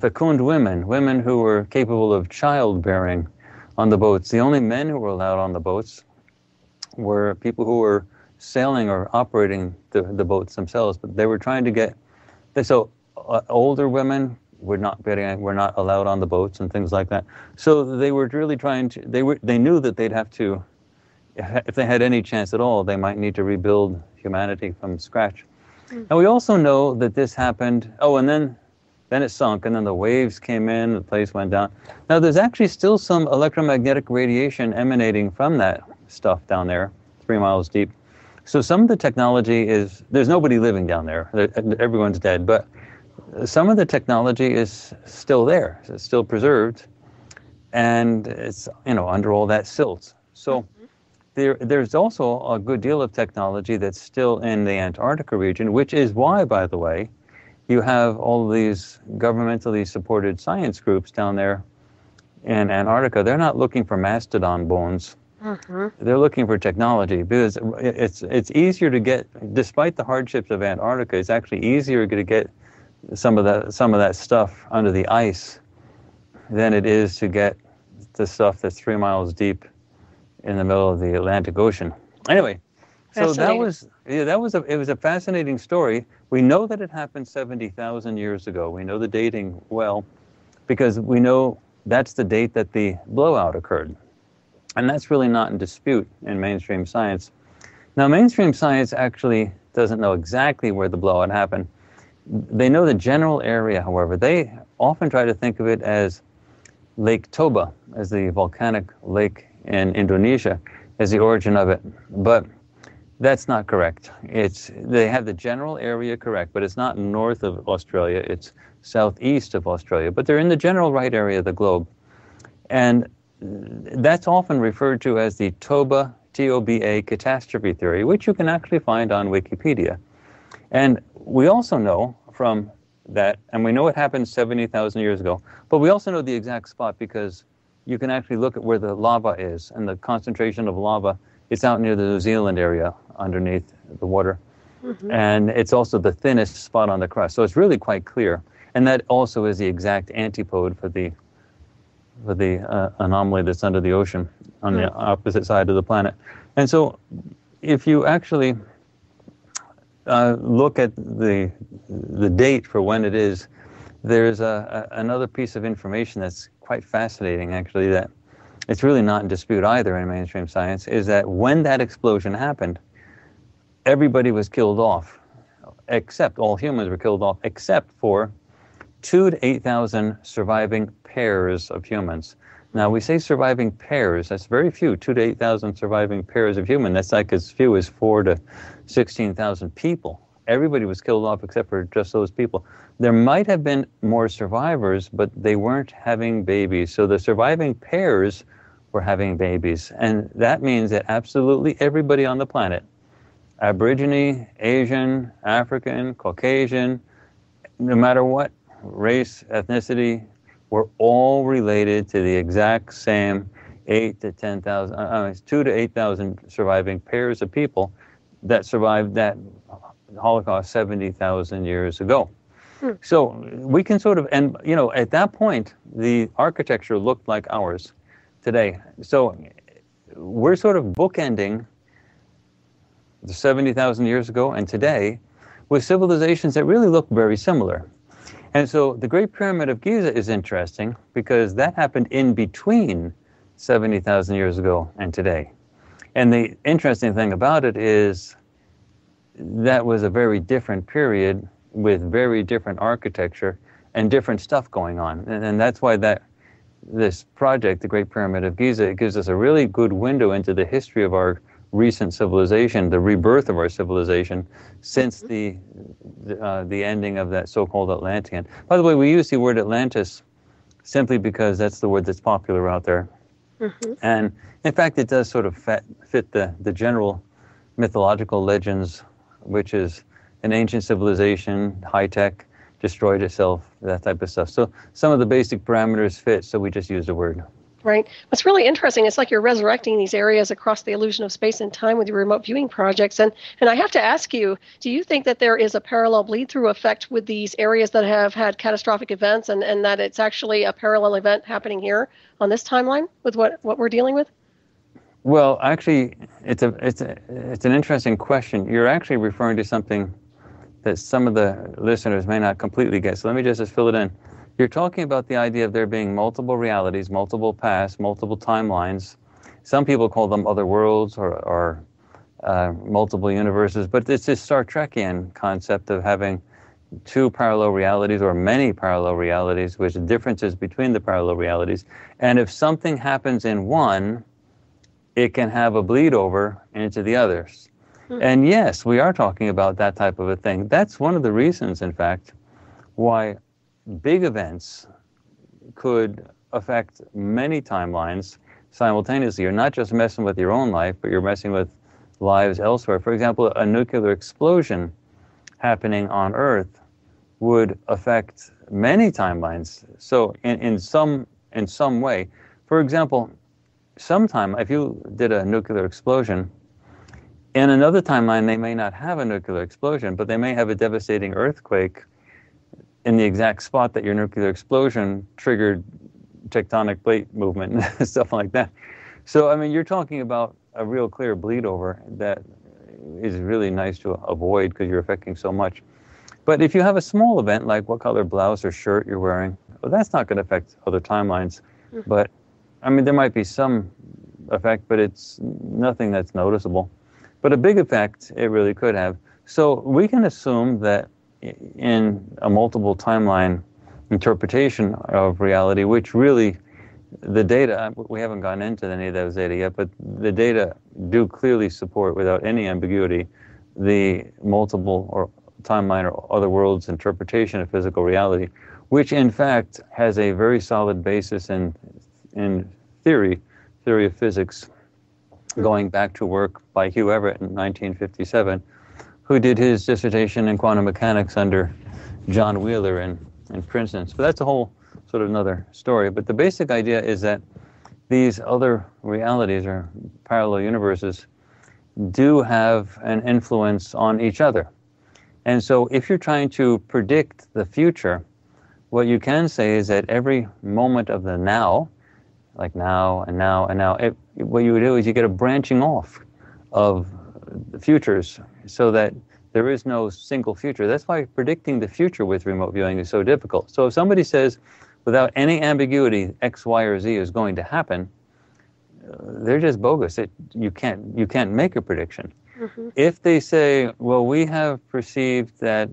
Speaker 2: fecund women who were capable of childbearing on the boats. The only men who were allowed on the boats were people who were sailing or operating the boats themselves. But they were trying to get, older women were not allowed on the boats and things like that. So they were really trying to, they knew that they'd have to, if they had any chance at all, they might need to rebuild humanity from scratch. And we also know that this happened, and then it sunk, and then the waves came in, the place went down. Now, there's actually still some electromagnetic radiation emanating from that stuff down there, 3 miles deep. So some of the technology there's nobody living down there. Everyone's dead, but some of the technology is still there. It's still preserved, and it's, under all that silt. So there's also a good deal of technology that's still in the Antarctica region, which is why, by the way, you have all these governmentally supported science groups down there in Antarctica. They're not looking for mastodon bones. They're looking for technology, because it's easier to get, despite the hardships of Antarctica, it's actually easier to get some of that stuff under the ice than it is to get the stuff that's 3 miles deep in the middle of the Atlantic Ocean. Anyway, so it was a fascinating story. We know that it happened 70,000 years ago. We know the dating well, because we know that's the date that the blowout occurred. And that's really not in dispute in mainstream science. Now, mainstream science actually doesn't know exactly where the blowout happened. They know the general area, however. They often try to think of it as Lake Toba, as the volcanic lake in Indonesia, as the origin of it. But that's not correct. They have the general area correct, but it's not north of Australia. It's southeast of Australia. But they're in the general right area of the globe. And that's often referred to as the Toba, T-O-B-A, catastrophe theory, which you can actually find on Wikipedia. And we also know from that, and we know it happened 70,000 years ago, but we also know the exact spot because you can actually look at where the lava is, and the concentration of lava is out near the New Zealand area underneath the water. Mm-hmm. And it's also the thinnest spot on the crust. So it's really quite clear. And that also is the exact antipode for the anomaly that's under the ocean on the opposite side of the planet. And so if you actually look at the date for when it is, there's another piece of information that's quite fascinating, actually, that it's really not in dispute either in mainstream science, is that when that explosion happened, everybody was killed off, except all humans were killed off, except for 2,000 to 8,000 surviving pairs of humans. Now, we say surviving pairs, that's very few, 2,000 to 8,000 surviving pairs of humans. That's like as few as 4,000 to 16,000 people. Everybody was killed off except for just those people. There might have been more survivors, but they weren't having babies. So the surviving pairs were having babies. And that means that absolutely everybody on the planet, Aborigine, Asian, African, Caucasian, no matter what race, ethnicity, were all related to the exact same 2,000 to 8,000 surviving pairs of people that survived that Holocaust 70,000 years ago. So we can sort of, and at that point, the architecture looked like ours today. So we're sort of bookending the 70,000 years ago and today with civilizations that really look very similar. And so the Great Pyramid of Giza is interesting because that happened in between 70,000 years ago and today. And the interesting thing about it is that was a very different period with very different architecture and different stuff going on. And that's why this project, the Great Pyramid of Giza, it gives us a really good window into the history of our recent civilization, the rebirth of our civilization since the ending of that so-called Atlantean. By the way, we use the word Atlantis simply because that's the word that's popular out there. Mm-hmm. And in fact, it does sort of fit the general mythological legends, which is an ancient civilization, high-tech, destroyed itself, that type of stuff. So some of the basic parameters fit, so we just use the word.
Speaker 1: Right. What's really interesting, it's like you're resurrecting these areas across the illusion of space and time with your remote viewing projects. And I have to ask you, do you think that there is a parallel bleed-through effect with these areas that have had catastrophic events and that it's actually a parallel event happening here on this timeline with what we're dealing with?
Speaker 2: Well, actually, it's an interesting question. You're actually referring to something that some of the listeners may not completely get. So let me just fill it in. You're talking about the idea of there being multiple realities, multiple paths, multiple timelines. Some people call them other worlds or multiple universes, but it's this Star Trekian concept of having two parallel realities or many parallel realities, with differences between the parallel realities. And if something happens in one, it can have a bleed over into the others. And yes, we are talking about that type of a thing. That's one of the reasons, in fact, why big events could affect many timelines simultaneously. You're not just messing with your own life, but you're messing with lives elsewhere. For example, a nuclear explosion happening on Earth would affect many timelines. So in some way, for example, sometime if you did a nuclear explosion, in another timeline they may not have a nuclear explosion, but they may have a devastating earthquake in the exact spot that your nuclear explosion triggered tectonic plate movement and stuff like that. So, I mean, you're talking about a real clear bleed over that is really nice to avoid because you're affecting so much. But if you have a small event, like what color blouse or shirt you're wearing, well, that's not going to affect other timelines. Mm-hmm. But, I mean, there might be some effect, but it's nothing that's noticeable. But a big effect it really could have. So we can assume that in a multiple timeline interpretation of reality, which really the data, we haven't gone into any of those data yet, but the data do clearly support without any ambiguity the multiple or timeline or other worlds interpretation of physical reality, which in fact has a very solid basis in theory of physics, going back to work by Hugh Everett in 1957, who did his dissertation in quantum mechanics under John Wheeler in Princeton. So that's a whole sort of another story. But the basic idea is that these other realities or parallel universes do have an influence on each other. And so if you're trying to predict the future, what you can say is that every moment of the now, like now and now and now, what you would do is you get a branching off of the futures so that there is no single future. That's why predicting the future with remote viewing is so difficult. So if somebody says, without any ambiguity, X, Y, or Z is going to happen, they're just bogus. You can't make a prediction. Mm-hmm. If they say, well, we have perceived that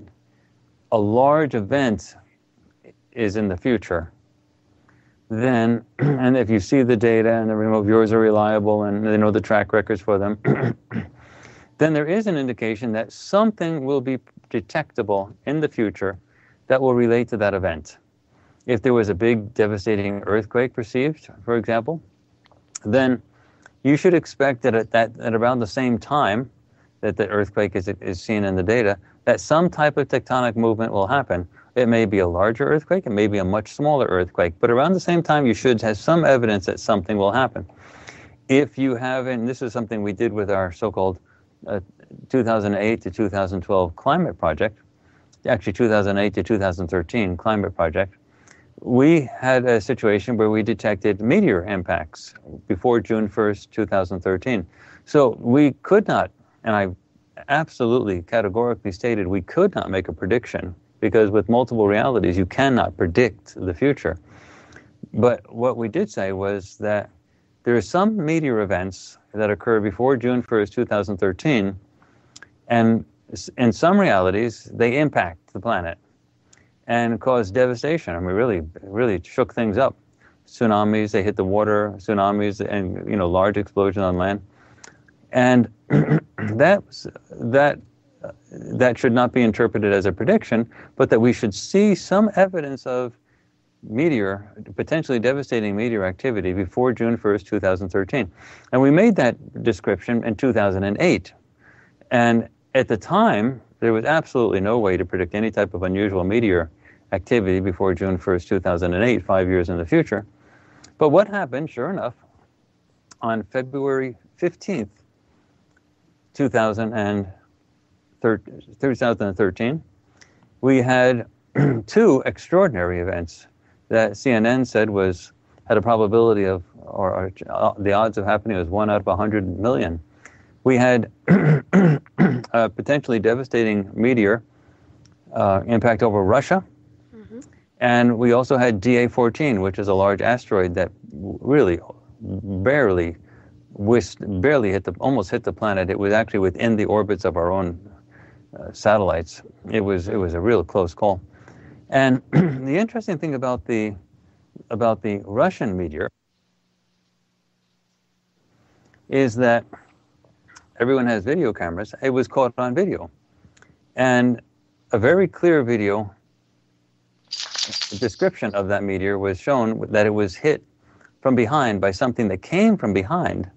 Speaker 2: a large event is in the future, then, and if you see the data and the remote viewers are reliable and they know the track records for them, then there is an indication that something will be detectable in the future that will relate to that event. If there was a big devastating earthquake perceived, for example, then you should expect that at around the same time that the earthquake is seen in the data, that some type of tectonic movement will happen. It may be a larger earthquake, it may be a much smaller earthquake, but around the same time you should have some evidence that something will happen. If you have, and this is something we did with our so-called 2008 to 2012 climate project, actually 2008 to 2013 climate project, we had a situation where we detected meteor impacts before June 1st, 2013. So we could not, and I absolutely categorically stated we could not make a prediction, because with multiple realities you cannot predict the future. But what we did say was that there are some meteor events that occur before June 1st, 2013, and in some realities they impact the planet and cause devastation. I mean, really shook things up. Tsunamis, they hit the water, tsunamis, and large explosions on land. And that should not be interpreted as a prediction, but that we should see some evidence of potentially devastating meteor activity before June 1st, 2013. And we made that description in 2008. And at the time, there was absolutely no way to predict any type of unusual meteor activity before June 1st, 2008, 5 years in the future. But what happened, sure enough, on February 15th, 2013, we had two extraordinary events that CNN said had a probability of, or the odds of happening was 1 out of 100 million. We had a potentially devastating meteor impact over Russia, and we also had DA-14, which is a large asteroid that really barely almost hit the planet. It was actually within the orbits of our own satellites. It was a real close call. And the interesting thing about the Russian meteor is that everyone has video cameras. It was caught on video, and a very clear video description of that meteor was shown, that it was hit from behind by something that came from behind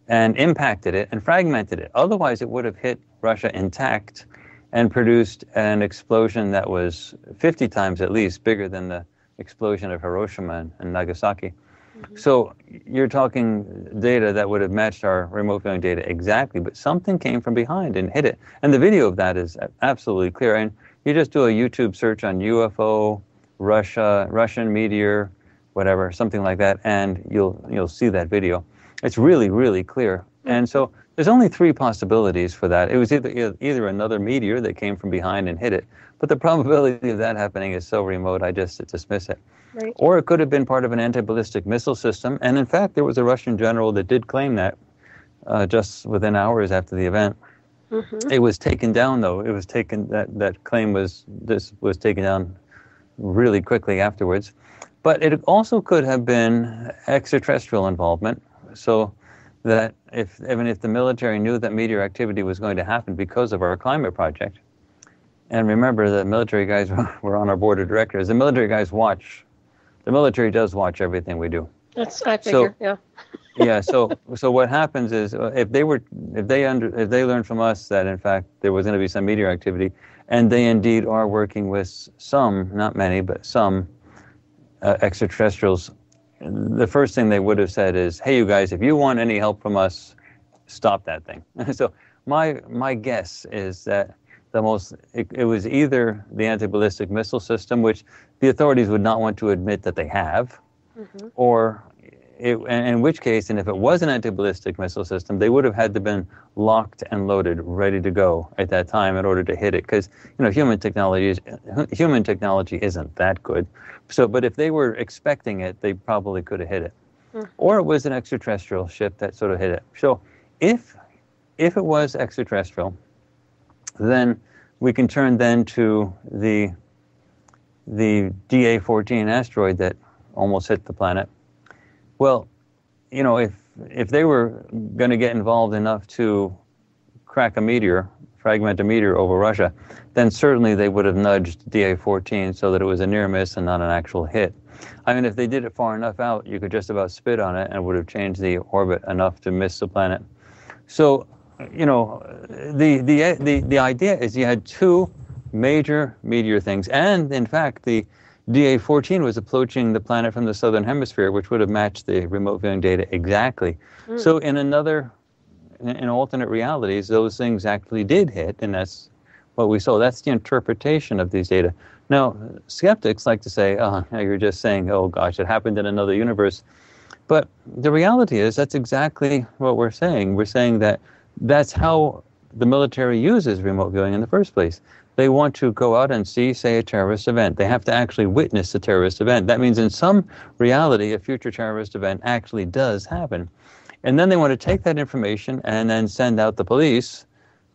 Speaker 2: and impacted it and fragmented it. Otherwise, it would have hit Russia intact and produced an explosion that was 50 times at least bigger than the explosion of Hiroshima and Nagasaki. Mm-hmm. So you're talking data that would have matched our remote viewing data exactly, but something came from behind and hit it. And the video of that is absolutely clear. And you just do a YouTube search on UFO, Russian meteor, whatever, something like that, and you'll see that video. It's really, really clear. And so there's only three possibilities for that. It was either another meteor that came from behind and hit it, but the probability of that happening is so remote, I just dismiss it. Right. Or it could have been part of an anti-ballistic missile system, and in fact, there was a Russian general that did claim that just within hours after the event. It was taken down, though. It was taken, that claim was taken down really quickly afterwards. But it also could have been extraterrestrial involvement, so that even if the military knew that meteor activity was going to happen because of our climate project, and remember the military guys were on our board of directors, the military guys watch, the military does watch everything we do.
Speaker 1: I figure, yeah.
Speaker 2: Yeah, so what happens is if they learned from us that in fact there was going to be some meteor activity, and they indeed are working with some, not many, but some extraterrestrials, the first thing they would have said is, "Hey, you guys, if you want any help from us, stop that thing." So my guess is that it was either the anti-ballistic missile system, which the authorities would not want to admit that they have, or in which case, and if it was an anti-ballistic missile system, they would have had to been locked and loaded, ready to go at that time in order to hit it, because human technology isn't that good. So, but if they were expecting it, they probably could have hit it, or it was an extraterrestrial ship that sort of hit it. So, if it was extraterrestrial, then we can turn then to the DA-14 asteroid that almost hit the planet. Well, if they were going to get involved enough to crack a meteor, fragment a meteor over Russia, then certainly they would have nudged DA-14 so that it was a near miss and not an actual hit. I mean, if they did it far enough out, you could just about spit on it and it would have changed the orbit enough to miss the planet. So, the idea is you had two major meteor things, and in fact, the DA-14 was approaching the planet from the southern hemisphere, which would have matched the remote viewing data exactly. So in alternate realities, those things actually did hit, and that's what we saw. That's the interpretation of these data. Now, skeptics like to say, "Oh, you're just saying, oh gosh, it happened in another universe." But the reality is that's exactly what we're saying. We're saying that that's how the military uses remote viewing in the first place. They want to go out and see, say, a terrorist event. They have to actually witness a terrorist event. That means in some reality, a future terrorist event actually does happen. And then they want to take that information and then send out the police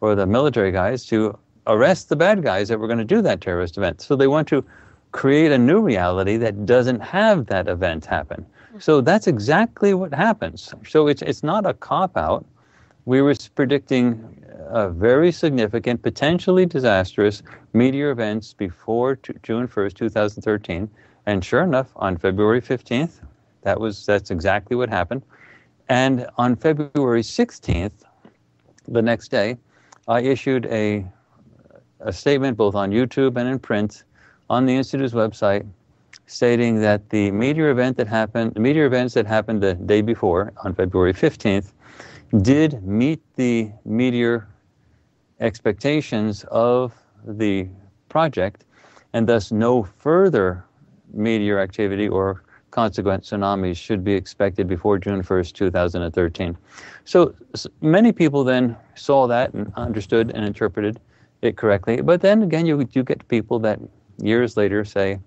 Speaker 2: or the military guys to arrest the bad guys that were going to do that terrorist event. So they want to create a new reality that doesn't have that event happen. So that's exactly what happens. So it's not a cop-out. We were predicting very significant, potentially disastrous meteor events before June 1st, 2013. And sure enough, on February 15th, that's exactly what happened. And on February 16th, the next day, I issued a statement both on YouTube and in print on the Institute's website stating that the meteor events that happened the day before, on February 15th, did meet the meteor expectations of the project, and thus no further meteor activity or consequent tsunamis should be expected before June 1st, 2013. So many people then saw that and understood and interpreted it correctly. But then again, you get people that years later say,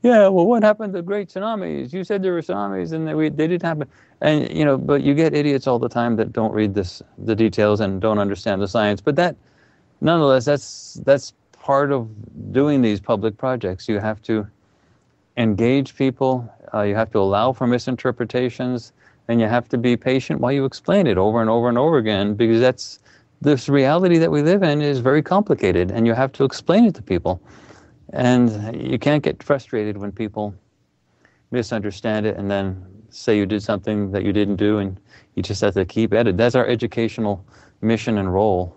Speaker 2: "Yeah, well, what happened to the great tsunamis? You said there were tsunamis and they did happen." And, but you get idiots all the time that don't read the details and don't understand the science. But that, nonetheless, that's part of doing these public projects. You have to engage people. You have to allow for misinterpretations, and you have to be patient while you explain it over and over and over again, because this reality that we live in is very complicated, and you have to explain it to people. And you can't get frustrated when people misunderstand it and then say you did something that you didn't do, and you just have to keep at it. That's our educational mission and role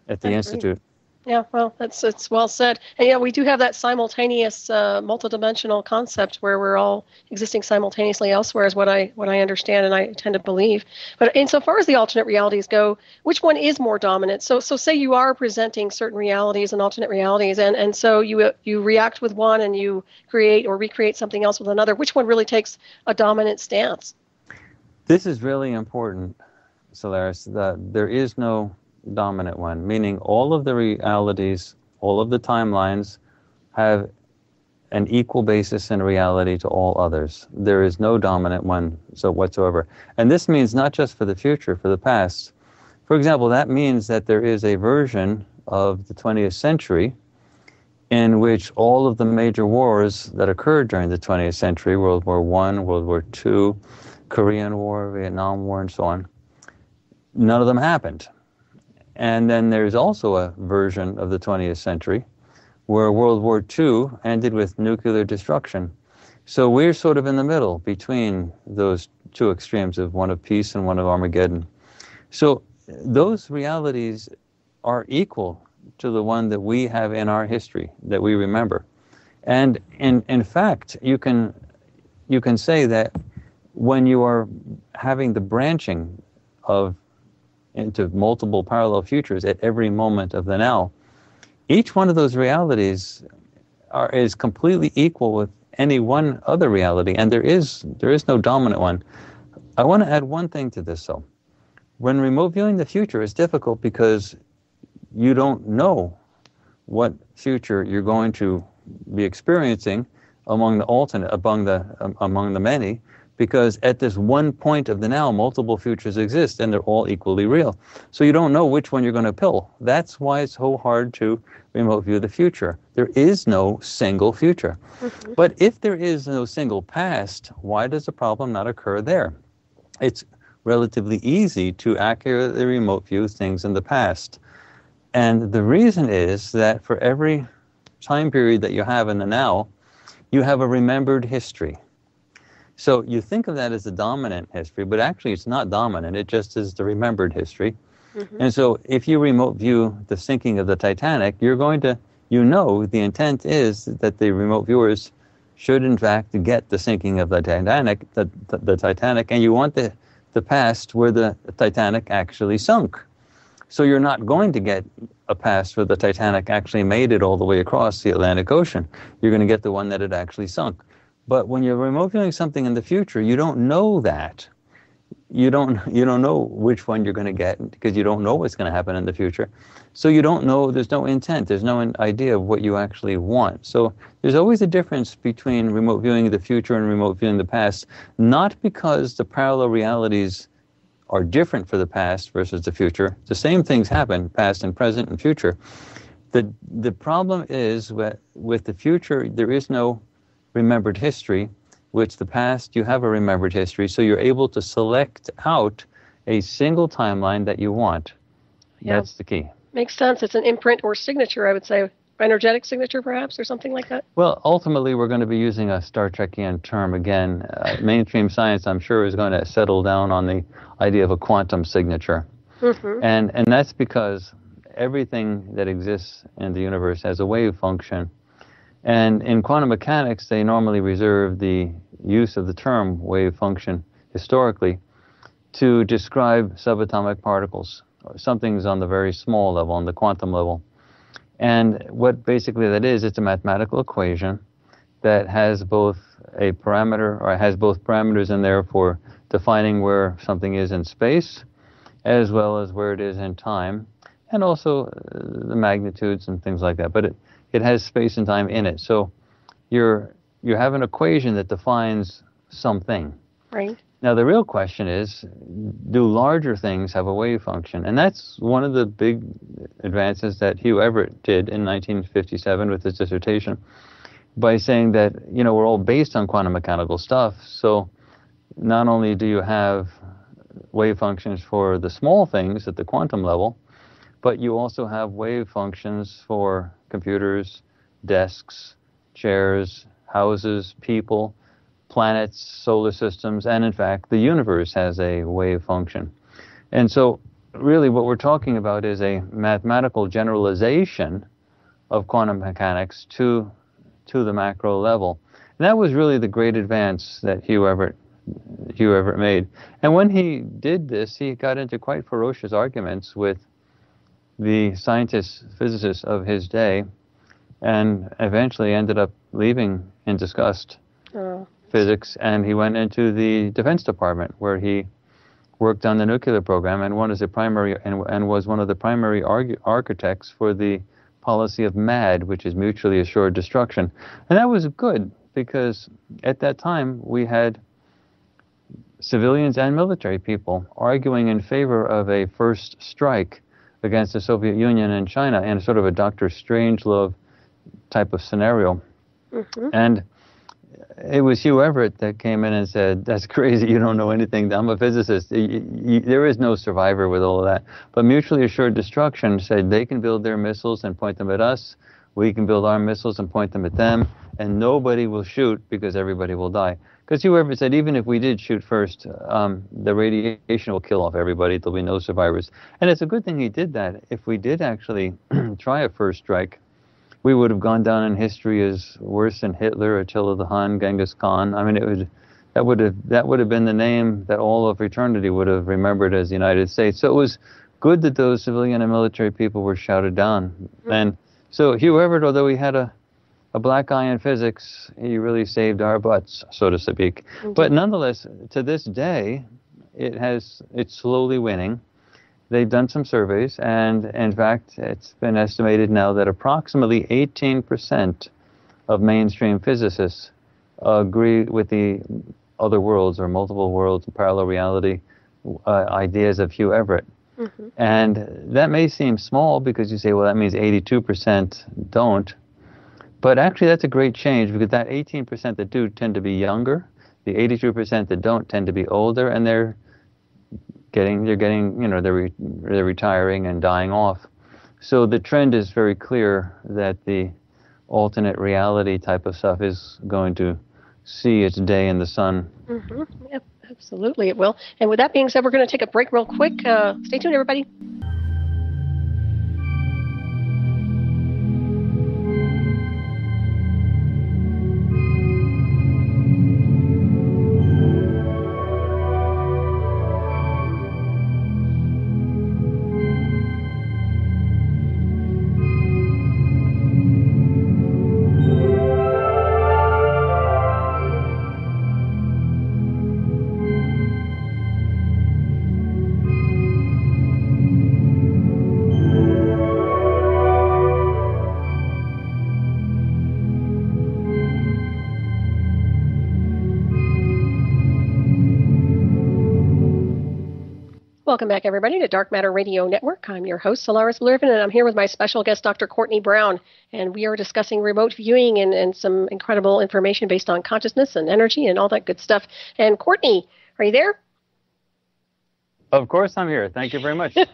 Speaker 2: at the Institute.
Speaker 1: Yeah, well, it's well said. And yeah, we do have that simultaneous, multidimensional concept where we're all existing simultaneously elsewhere, is what I understand and I tend to believe. But insofar as the alternate realities go, which one is more dominant? So say you are presenting certain realities and alternate realities, and so you react with one and you create or recreate something else with another. Which one really takes a dominant stance?
Speaker 2: This is really important, Solaris. There is no dominant one, meaning all of the realities, all of the timelines have an equal basis in reality to all others. There is no dominant one whatsoever. And this means not just for the future, for the past. For example, that means that there is a version of the 20th century in which all of the major wars that occurred during the 20th century, World War I, World War II, Korean War, Vietnam War, and so on, none of them happened. And then there's also a version of the 20th century where World War II ended with nuclear destruction. So we're sort of in the middle between those two extremes, of one of peace and one of Armageddon. So those realities are equal to the one that we have in our history, that we remember. And in fact, you can say that when you are having the branching into multiple parallel futures at every moment of the now, each one of those realities is completely equal with any one other reality, and there is no dominant one. I want to add one thing to this, though. When remote viewing the future is difficult because you don't know what future you're going to be experiencing among the many, because at this one point of the now, multiple futures exist, and they're all equally real. So you don't know which one you're going to pill. That's why it's so hard to remote view the future. There is no single future. Mm-hmm. But if there is no single past, why does the problem not occur there? It's relatively easy to accurately remote view things in the past. And the reason is that for every time period that you have in the now, you have a remembered history. So you think of that as the dominant history, but actually it's not dominant. It just is the remembered history. Mm-hmm. And so if you remote view the sinking of the Titanic, you're going to, the intent is that the remote viewers should in fact get the sinking of the Titanic, the Titanic, and you want the past where the Titanic actually sunk. So you're not going to get a past where the Titanic actually made it all the way across the Atlantic Ocean. You're going to get the one that it actually sunk. But when you're remote viewing something in the future, you don't know that. You don't know which one you're going to get because you don't know what's going to happen in the future. So you don't know, there's no intent, there's no idea of what you actually want. So there's always a difference between remote viewing the future and remote viewing the past, not because the parallel realities are different for the past versus the future. The same things happen, past and present and future. The problem is with the future, there is no remembered history, which the past, you have a remembered history, so you're able to select out a single timeline that you want. Yeah. That's the key.
Speaker 1: Makes sense. It's an imprint or signature, I would say. Energetic signature, perhaps, or something like that?
Speaker 2: Well, ultimately, we're going to be using a Star Trekian term again. Mainstream science, I'm sure, is going to settle down on the idea of a quantum signature. Mm-hmm. And that's because everything that exists in the universe has a wave function. And in quantum mechanics, they normally reserve the use of the term wave function historically to describe subatomic particles, or something's on the very small level, on the quantum level. And what basically that is, it's a mathematical equation that has both a parameter, or has both parameters in there for defining where something is in space, as well as where it is in time, and also the magnitudes and things like that. But it has space and time in it. So you have an equation that defines something.
Speaker 1: Right.
Speaker 2: Now the real question is, do larger things have a wave function? And that's one of the big advances that Hugh Everett did in 1957 with his dissertation, by saying that, we're all based on quantum mechanical stuff. So not only do you have wave functions for the small things at the quantum level, but you also have wave functions for computers, desks, chairs, houses, people, planets, solar systems, and in fact, the universe has a wave function. And so really what we're talking about is a mathematical generalization of quantum mechanics to the macro level. And that was really the great advance that Hugh Everett made. And when he did this, he got into quite ferocious arguments with the scientists, physicists of his day, and eventually ended up leaving in disgust physics, and he went into the Defense Department, where he worked on the nuclear program and was one of the primary architects for the policy of MAD, which is mutually assured destruction. And that was good, because at that time we had civilians and military people arguing in favor of a first strike against the Soviet Union and China in sort of a Dr. Strangelove type of scenario.
Speaker 1: Mm-hmm.
Speaker 2: And it was Hugh Everett that came in and said, "That's crazy, you don't know anything. I'm a physicist. There is no survivor with all of that." But mutually assured destruction said they can build their missiles and point them at us. We can build our missiles and point them at them. And nobody will shoot because everybody will die. Because Hugh Everett said, even if we did shoot first, the radiation will kill off everybody. There'll be no survivors. And it's a good thing he did that. If we did actually try a first strike, we would have gone down in history as worse than Hitler, Attila the Hun, Genghis Khan. I mean, that would have been the name that all of eternity would have remembered as the United States. So it was good that those civilian and military people were shouted down. Mm-hmm. And so Hugh Everett, although he had a black eye in physics, he really saved our butts, so to speak. Mm-hmm. But nonetheless, to this day, it's slowly winning. They've done some surveys, and in fact, it's been estimated now that approximately 18% of mainstream physicists agree with the other worlds or multiple worlds, parallel reality ideas of Hugh Everett. Mm-hmm. And that may seem small because you say, well, that means 82% don't. But actually, that's a great change because that 18% that do tend to be younger. The 82% that don't tend to be older, and they're retiring and dying off. So the trend is very clear that the alternate reality type of stuff is going to see its day in the sun.
Speaker 1: Mm-hmm. Yep, absolutely it will. And with that being said, we're going to take a break real quick. Stay tuned, everybody. Welcome back, everybody, to Dark Matter Radio Network. I'm your host, Solaris BlueRaven, and I'm here with my special guest, Dr. Courtney Brown. And we are discussing remote viewing and some incredible information based on consciousness and energy and all that good stuff. And Courtney, are you there?
Speaker 2: Of course I'm here. Thank you very much.
Speaker 1: I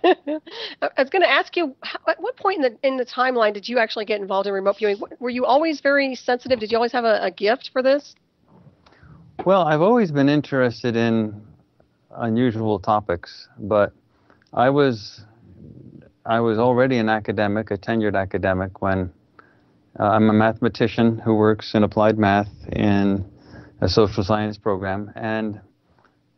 Speaker 1: was going to ask you, at what point in the timeline did you actually get involved in remote viewing? Were you always very sensitive? Did you always have a gift for this?
Speaker 2: Well, I've always been interested in unusual topics, but I was already an academic, a tenured academic, when I'm a mathematician who works in applied math in a social science program. And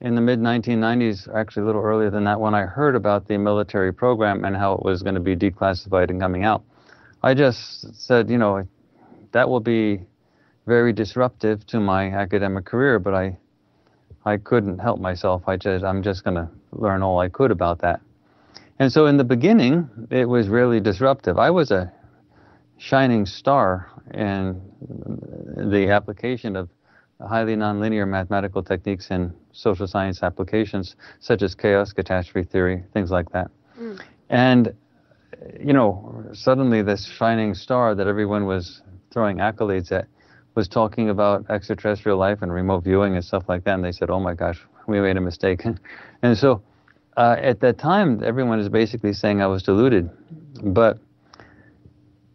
Speaker 2: in the mid-1990s, actually a little earlier than that, when I heard about the military program and how it was going to be declassified and coming out, I just said, that will be very disruptive to my academic career, but I couldn't help myself. I'm just going to learn all I could about that. And so in the beginning, it was really disruptive. I was a shining star in the application of highly nonlinear mathematical techniques in social science applications, such as chaos, catastrophe theory, things like that. Mm. And, suddenly this shining star that everyone was throwing accolades at was talking about extraterrestrial life and remote viewing and stuff like that. And they said, oh my gosh, we made a mistake. And so at that time, everyone is basically saying I was deluded. But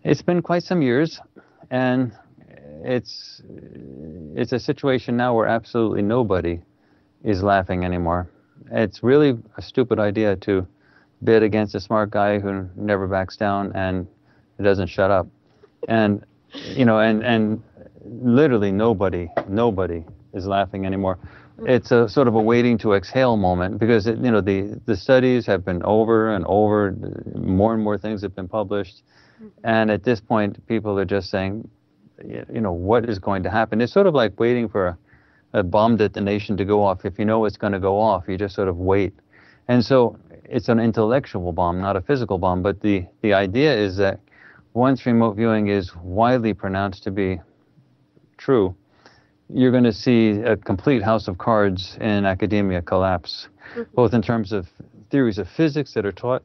Speaker 2: it's been quite some years, and it's a situation now where absolutely nobody is laughing anymore. It's really a stupid idea to bid against a smart guy who never backs down and doesn't shut up. And, and literally nobody is laughing anymore. It's a sort of a waiting to exhale moment because the studies have been over and over, more and more things have been published, and at this point people are just saying, what is going to happen? It's sort of like waiting for a bomb detonation to go off. If you know it's going to go off, you just sort of wait. And so it's an intellectual bomb, not a physical bomb. But the idea is that once remote viewing is widely pronounced to be true, you're going to see a complete house of cards in academia collapse, both in terms of theories of physics that are taught,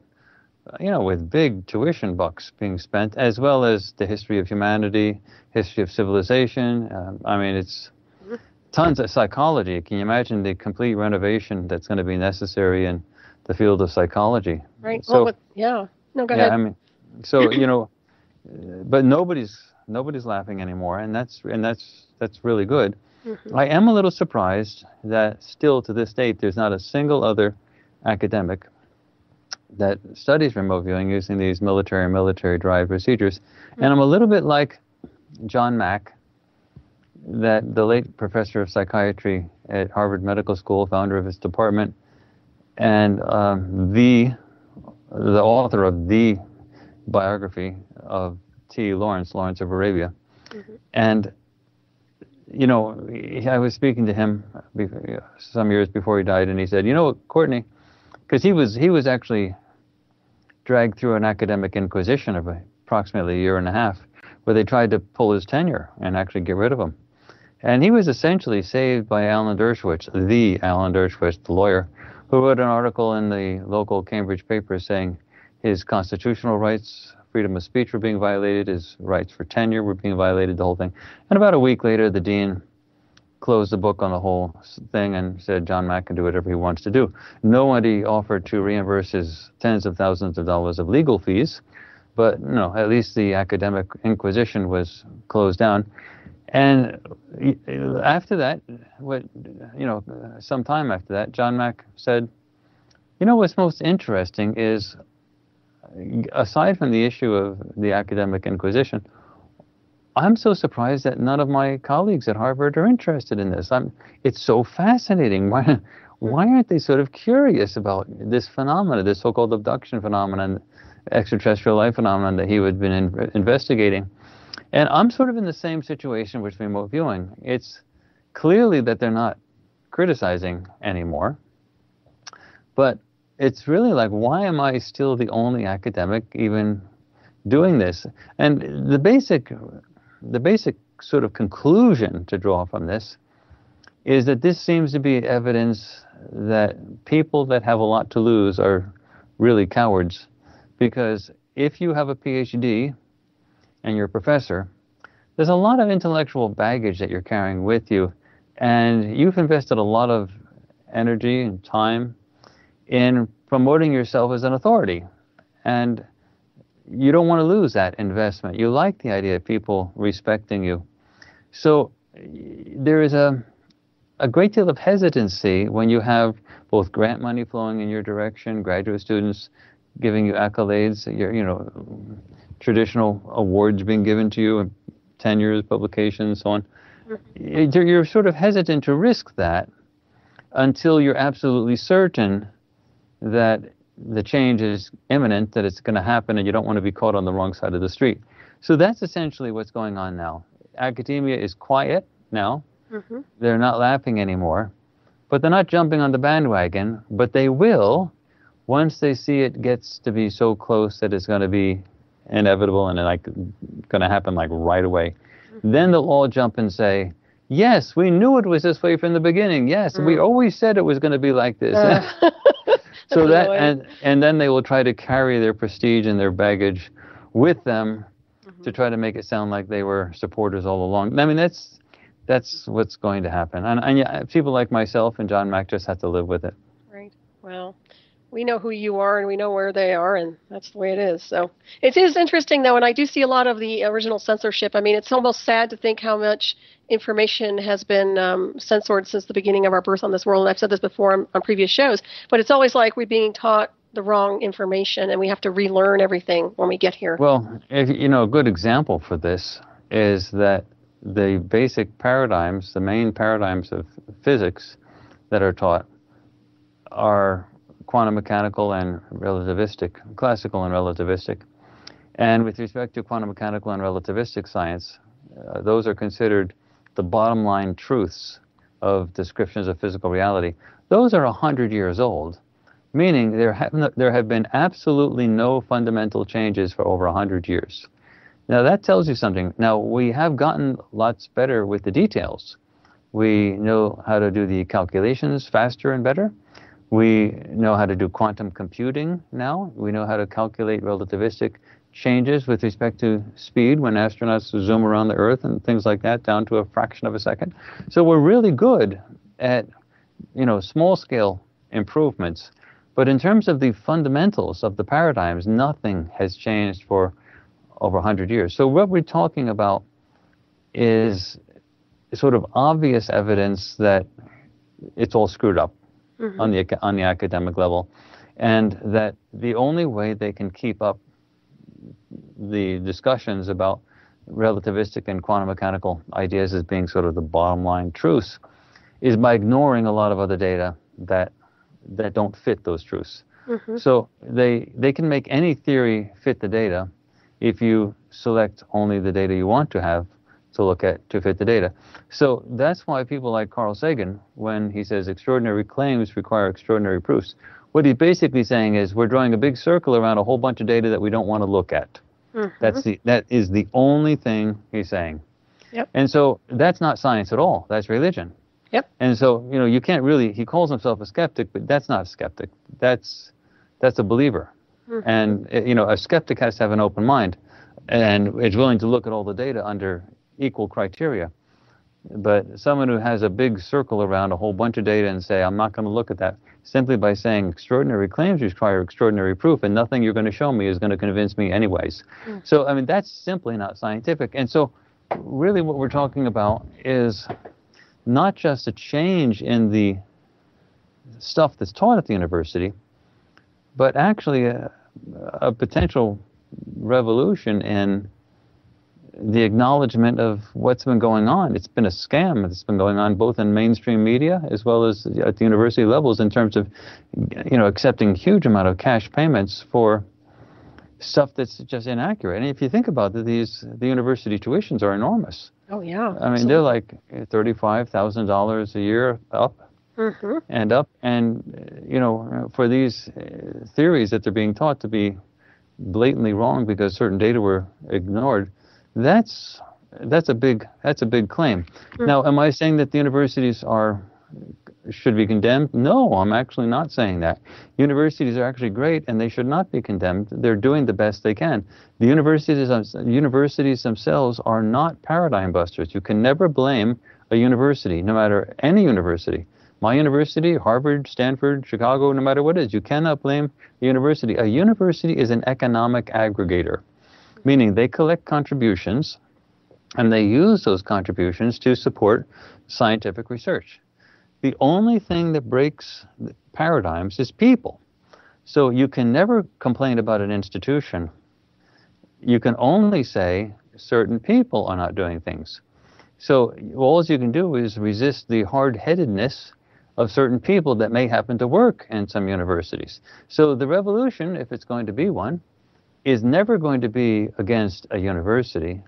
Speaker 2: with big tuition bucks being spent, as well as the history of humanity, history of civilization. It's tons of psychology. Can you imagine the complete renovation that's going to be necessary in the field of psychology?
Speaker 1: Right.
Speaker 2: So,
Speaker 1: No, go ahead.
Speaker 2: But nobody's laughing anymore, and that's really good. I am a little surprised that still to this date there's not a single other academic that studies remote viewing using these military-derived procedures. And I'm a little bit like John Mack, that the late professor of psychiatry at Harvard Medical School, founder of his department, and the author of the biography of T. Lawrence of Arabia. And, I was speaking to him some years before he died, and he said, Courtney, because he was actually dragged through an academic inquisition of approximately a year and a half, where they tried to pull his tenure and actually get rid of him. And he was essentially saved by Alan Dershowitz, the lawyer, who wrote an article in the local Cambridge paper saying his constitutional rights, freedom of speech were being violated, his rights for tenure were being violated, the whole thing. And about a week later, the dean closed the book on the whole thing and said John Mack can do whatever he wants to do. Nobody offered to reimburse his tens of thousands of dollars of legal fees, but at least the academic inquisition was closed down. And after that, some time after that, John Mack said, what's most interesting is, aside from the issue of the academic inquisition, I'm so surprised that none of my colleagues at Harvard are interested in this. It's so fascinating. Why aren't they sort of curious about this phenomenon, this so-called abduction phenomenon, extraterrestrial life phenomenon that he had been investigating? And I'm sort of in the same situation with remote viewing. It's clearly that they're not criticizing anymore, but it's really like, why am I still the only academic even doing this? And the basic sort of conclusion to draw from this is that this seems to be evidence that people that have a lot to lose are really cowards. Because if you have a Ph.D. and you're a professor, there's a lot of intellectual baggage that you're carrying with you, and you've invested a lot of energy and time in promoting yourself as an authority. And you don't want to lose that investment. You like the idea of people respecting you. So there is a great deal of hesitancy when you have both grant money flowing in your direction, graduate students giving you accolades, traditional awards being given to you, tenures, publications, so on. You're sort of hesitant to risk that until you're absolutely certain that the change is imminent, that it's going to happen, and you don't want to be caught on the wrong side of the street. So that's essentially what's going on now. Academia is quiet now. They're not laughing anymore, but they're not jumping on the bandwagon, but they will once they see it gets to be so close that it's going to be inevitable and going to happen right away. Then they'll all jump and say, yes, we knew it was this way from the beginning. Yes, we always said it was going to be like this. So that, and then they will try to carry their prestige and their baggage with them to try to make it sound like they were supporters all along. I mean, that's what's going to happen. And people like myself and John Mack just have to live with it.
Speaker 1: Right. Well, we know who you are and we know where they are, and that's the way it is. So it is interesting, though, and I do see a lot of the original censorship. I mean, it's almost sad to think how much information has been censored since the beginning of our birth on this world. And I've said this before on previous shows, but it's always like we're being taught the wrong information and we have to relearn everything when we get here.
Speaker 2: Well, a good example for this is that the basic paradigms, the main paradigms of physics that are taught are quantum mechanical and relativistic, classical and relativistic. And with respect to quantum mechanical and relativistic science, those are considered the bottom line truths of descriptions of physical reality. Those are 100 years old, meaning there have been absolutely no fundamental changes for over 100 years. Now that tells you something. Now we have gotten lots better with the details, We know how to do the calculations faster and better. We know how to do quantum computing now. We know how to calculate relativistic changes with respect to speed when astronauts zoom around the Earth and things like that down to a fraction of a second. So we're really good at, small-scale improvements. But in terms of the fundamentals of the paradigms, nothing has changed for over 100 years. So what we're talking about is sort of obvious evidence that it's all screwed up on the academic level, and that the only way they can keep up the discussions about relativistic and quantum mechanical ideas as being sort of the bottom line truths is by ignoring a lot of other data that don't fit those truths. So they can make any theory fit the data if you select only the data you want to have to look at to fit the data. So that's why people like Carl Sagan, when he says extraordinary claims require extraordinary proofs, what he's basically saying is we're drawing a big circle around a whole bunch of data that we don't want to look at. That is the only thing he's saying. And so that's not science at all. That's religion. And so, you can't really, he calls himself a skeptic, but that's not a skeptic. That's a believer. And, a skeptic has to have an open mind and is willing to look at all the data under equal criteria. But someone who has a big circle around a whole bunch of data and say, I'm not going to look at that, simply by saying extraordinary claims require extraordinary proof and nothing you're going to show me is going to convince me anyways. So, that's simply not scientific. And so really what we're talking about is not just a change in the stuff that's taught at the university, but actually a potential revolution in the acknowledgement of what's been going on. It's been a scam that's been going on both in mainstream media as well as at the university levels in terms of, accepting huge amount of cash payments for stuff that's just inaccurate. And if you think about it, the university tuitions are enormous.
Speaker 1: Oh, yeah.
Speaker 2: They're like $35,000 a year up and up. And, for these theories that they're being taught to be blatantly wrong because certain data were ignored, that's a big claim. Now, am I saying that the universities should be condemned? No, I'm actually not saying that. Universities are actually great and they should not be condemned. They're doing the best they can. The universities themselves are not paradigm busters. You can never blame a university, no matter any university. My university, Harvard, Stanford, Chicago, no matter what it is, you cannot blame a university. A university is an economic aggregator, meaning they collect contributions and they use those contributions to support scientific research. The only thing that breaks paradigms is people. So you can never complain about an institution. You can only say certain people are not doing things. So all you can do is resist the hard-headedness of certain people that may happen to work in some universities. So the revolution, if it's going to be one, is never going to be against a university.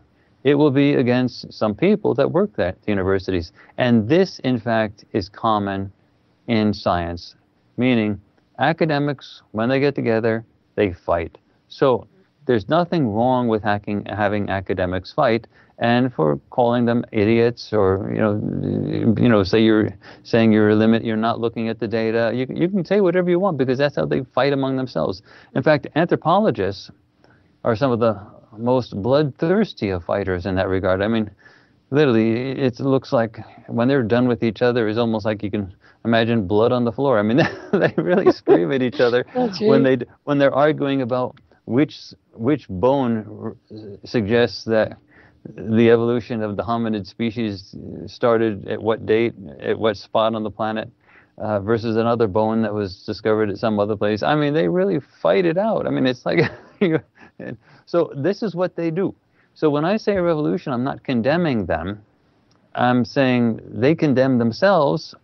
Speaker 2: It will be against some people that work at the universities. And this, in fact, is common in science, meaning academics, when they get together, they fight. So there's nothing wrong with having academics fight, and for calling them idiots or, say you're saying you're not looking at the data. You can say whatever you want because that's how they fight among themselves. In fact, anthropologists are some of the most bloodthirsty of fighters in that regard. Literally, it looks like when they're done with each other, it's almost like you can imagine blood on the floor. They really scream at each other when they're arguing about which bone suggests that the evolution of the hominid species started at what date, at what spot on the planet, versus another bone that was discovered at some other place. They really fight it out. It's like... So this is what they do. So when I say a revolution, I'm not condemning them. I'm saying they condemn themselves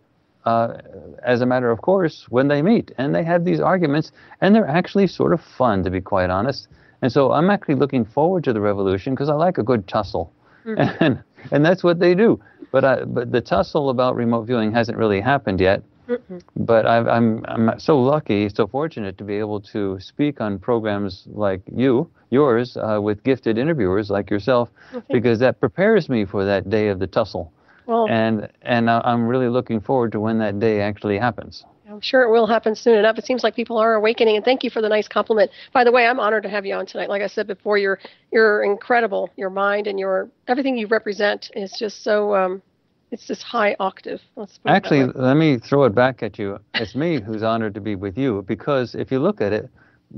Speaker 2: as a matter of course when they meet. And they have these arguments, and they're actually sort of fun, to be quite honest. And so I'm actually looking forward to the revolution because I like a good tussle. And that's what they do. But the tussle about remote viewing hasn't really happened yet. But I'm so lucky, so fortunate to be able to speak on programs like yours, with gifted interviewers like yourself, because that prepares me for that day of the tussle,
Speaker 1: Well,
Speaker 2: And I'm really looking forward to when that day actually happens.
Speaker 1: I'm sure it will happen soon enough. It seems like people are awakening, and thank you for the nice compliment. By the way, I'm honored to have you on tonight. Like I said before, you're incredible. Your mind and your everything you represent is just so it's just high octave. Let's put
Speaker 2: Actually,
Speaker 1: it that way.
Speaker 2: let me throw it back at you. It's me who's honored to be with you, because if you look at it,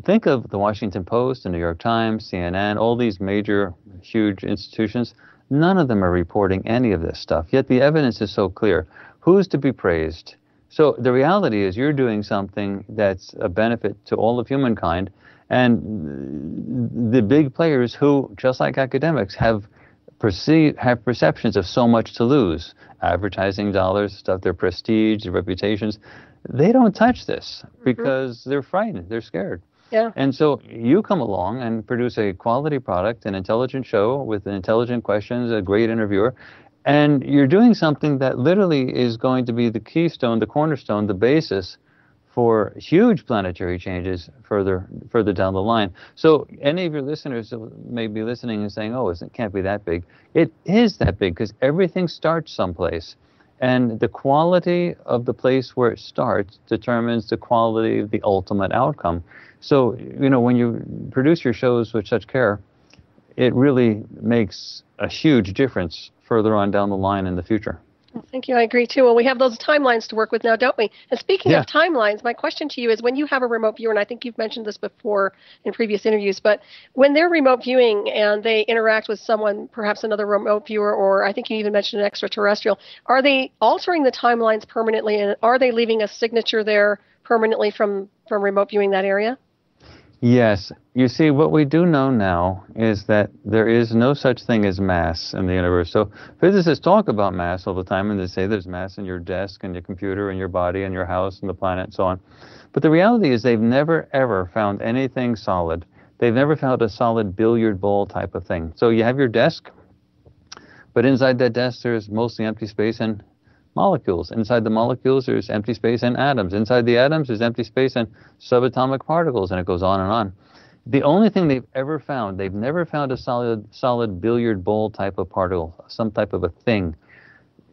Speaker 2: think of the Washington Post, the New York Times, CNN, all these major, huge institutions. None of them are reporting any of this stuff, yet the evidence is so clear. Who's to be praised? So the reality is you're doing something that's a benefit to all of humankind, and the big players who, just like academics, have perceptions of so much to lose, advertising dollars, stuff, their prestige, their reputations, they don't touch this because they're frightened, they're scared.
Speaker 1: Yeah.
Speaker 2: And so you come along and produce a quality product, an intelligent show with intelligent questions, a great interviewer, and you're doing something that literally is going to be the keystone, the cornerstone, the basis for huge planetary changes further down the line. So any of your listeners may be listening and saying, oh, it can't be that big. It is that big because everything starts someplace. And the quality of the place where it starts determines the quality of the ultimate outcome. So, you know, when you produce your shows with such care, it really makes a huge difference further on down the line in the future.
Speaker 1: Well, thank you. I agree, too. Well, we have those timelines to work with now, don't we? And speaking of timelines, my question to you is when you have a remote viewer, and I think you've mentioned this before in previous interviews, but when they're remote viewing and they interact with someone, perhaps another remote viewer, or I think you even mentioned an extraterrestrial, are they altering the timelines permanently, and are they leaving a signature there permanently from remote viewing that area?
Speaker 2: Yes. You see, what we do know now is that there is no such thing as mass in the universe. So physicists talk about mass all the time, and they say there's mass in your desk and your computer and your body and your house and the planet and so on. But the reality is they've never, ever found anything solid. They've never found a solid billiard ball type of thing. So you have your desk, but inside that desk there's mostly empty space and molecules. Inside the molecules, there's empty space and atoms. Inside the atoms, there's empty space and subatomic particles, and it goes on and on. The only thing they've ever found, they've never found a solid billiard ball type of particle, some type of a thing.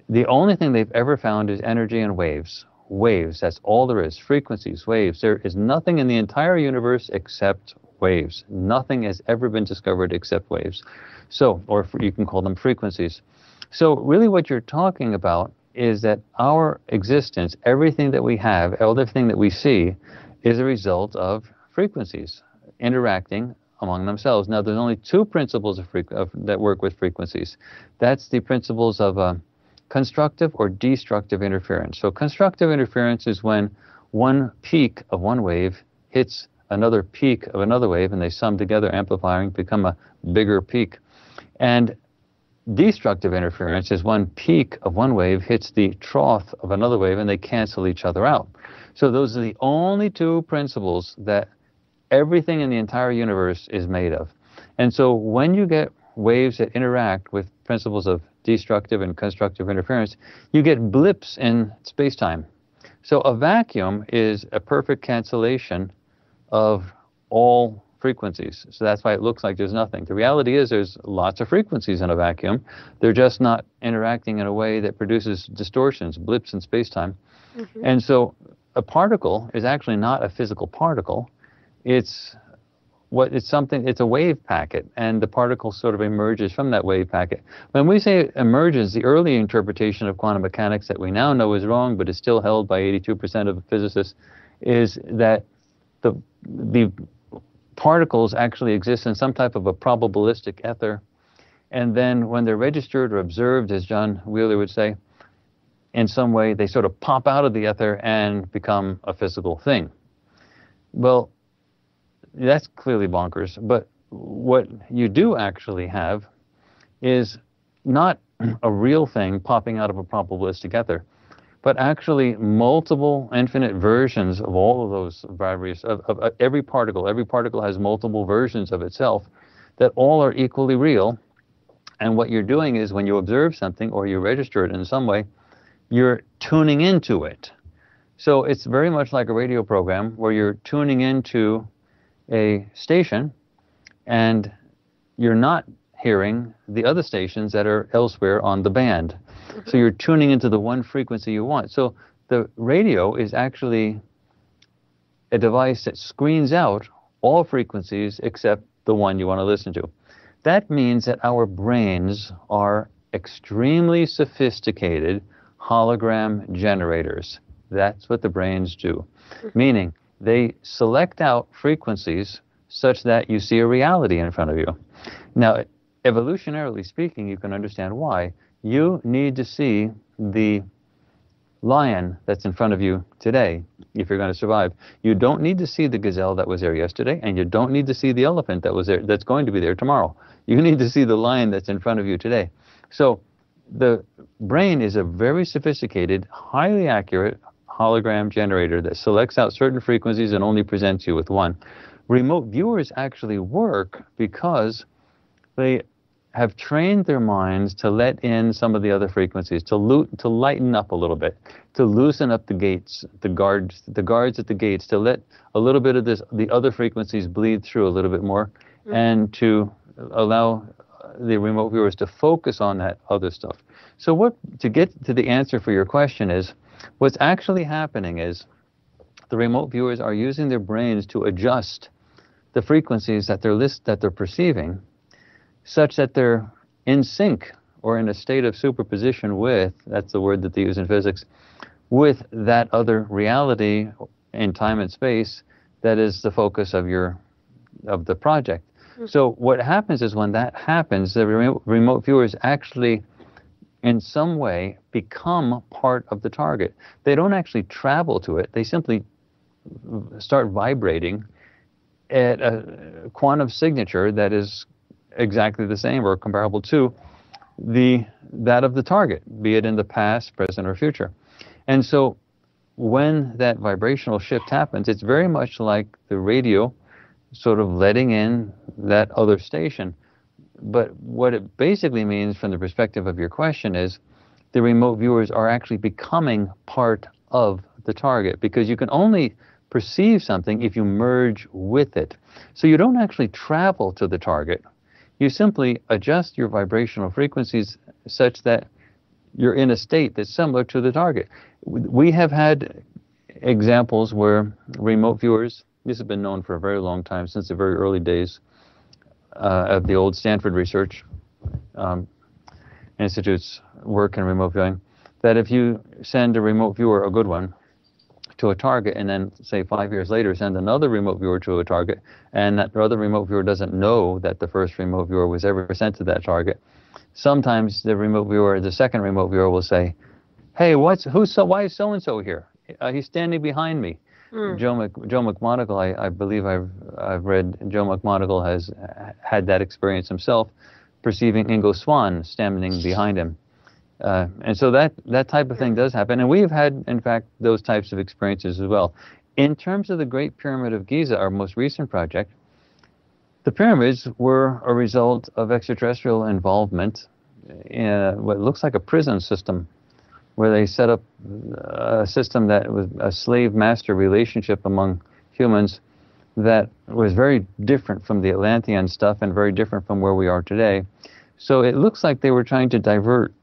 Speaker 2: The only thing they've ever found is energy and waves. Waves, that's all there is. Frequencies, waves. There is nothing in the entire universe except waves. Nothing has ever been discovered except waves. So, or you can call them frequencies. So really what you're talking about is that our existence, everything that we have, everything that we see, is a result of frequencies interacting among themselves. Now, there's only two principles that work with frequencies. That's the principles of constructive or destructive interference. So constructive interference is when one peak of one wave hits another peak of another wave, and they sum together, amplifying, become a bigger peak. And destructive interference is one peak of one wave hits the trough of another wave, and they cancel each other out. So those are the only two principles that everything in the entire universe is made of. And so when you get waves that interact with principles of destructive and constructive interference, you get blips in space-time. So a vacuum is a perfect cancellation of all frequencies. So that's why it looks like there's nothing. The reality is there's lots of frequencies in a vacuum. They're just not interacting in a way that produces distortions, blips in space-time. And so a particle is actually not a physical particle. It's a wave packet, and the particle sort of emerges from that wave packet. When we say emerges, the early interpretation of quantum mechanics that we now know is wrong, but is still held by 82% of physicists, is that the particles actually exist in some type of a probabilistic ether, and then when they're registered or observed, as John Wheeler would say, in some way they sort of pop out of the ether and become a physical thing. Well, that's clearly bonkers, but what you do actually have is not a real thing popping out of a probabilistic ether, but actually multiple infinite versions of all of those various, of every particle. Every particle has multiple versions of itself that all are equally real. And what you're doing is when you observe something or you register it in some way, you're tuning into it. So it's very much like a radio program where you're tuning into a station and you're not hearing the other stations that are elsewhere on the band. So you're tuning into the one frequency you want. So the radio is actually a device that screens out all frequencies except the one you want to listen to. That means that our brains are extremely sophisticated hologram generators. That's what the brains do. Meaning they select out frequencies such that you see a reality in front of you. Now, evolutionarily speaking, you can understand why. You need to see the lion that's in front of you today if you're going to survive. You don't need to see the gazelle that was there yesterday, and you don't need to see the elephant that was there that's going to be there tomorrow. You need to see the lion that's in front of you today. So the brain is a very sophisticated, highly accurate hologram generator that selects out certain frequencies and only presents you with one. Remote viewers actually work because they have trained their minds to let in some of the other frequencies, to lighten up a little bit, to loosen up the gates, the guards at the gates, to let a little bit of the other frequencies bleed through a little bit more, and to allow the remote viewers to focus on that other stuff. So to get to the answer for your question is, what's actually happening is the remote viewers are using their brains to adjust the frequencies that they're perceiving, such that they're in sync or in a state of superposition with, that's the word that they use in physics, with that other reality in time and space that is the focus of the project. So what happens is when that happens, the remote viewers actually in some way become part of the target. They don't actually travel to it. They simply start vibrating at a quantum signature that is exactly the same or comparable to that of the target, be it in the past, present, or future. And so when that vibrational shift happens, it's very much like the radio sort of letting in that other station. But what it basically means from the perspective of your question is the remote viewers are actually becoming part of the target, because you can only perceive something if you merge with it. So you don't actually travel to the target. You simply adjust your vibrational frequencies such that you're in a state that's similar to the target. We have had examples where remote viewers, this has been known for a very long time, since the very early days of the old Stanford Research Institute's work in remote viewing, that if you send a remote viewer, a good one, to a target, and then say 5 years later send another remote viewer to a target, and that other remote viewer doesn't know that the first remote viewer was ever sent to that target, sometimes the second remote viewer will say, "Hey, why is so-and-so here? He's standing behind me." Joe McMonagle, I believe I've read Joe McMonagle has had that experience himself, perceiving Ingo Swann standing behind him. And so that type of thing does happen. And we've had, in fact, those types of experiences as well. In terms of the Great Pyramid of Giza, our most recent project, the pyramids were a result of extraterrestrial involvement in what looks like a prison system, where they set up a system that was a slave-master relationship among humans that was very different from the Atlantean stuff and very different from where we are today. So it looks like they were trying to divert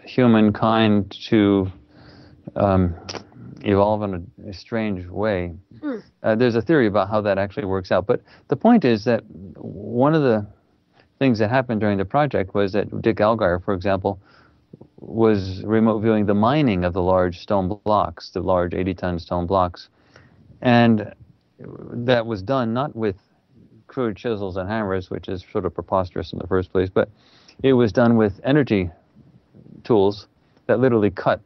Speaker 2: humankind to evolve in a strange way. There's a theory about how that actually works out. But the point is that one of the things that happened during the project was that Dick Allgaier, for example, was remote viewing the mining of the large stone blocks, the large 80-ton stone blocks. And that was done not with crude chisels and hammers, which is sort of preposterous in the first place, but it was done with energy tools that literally cut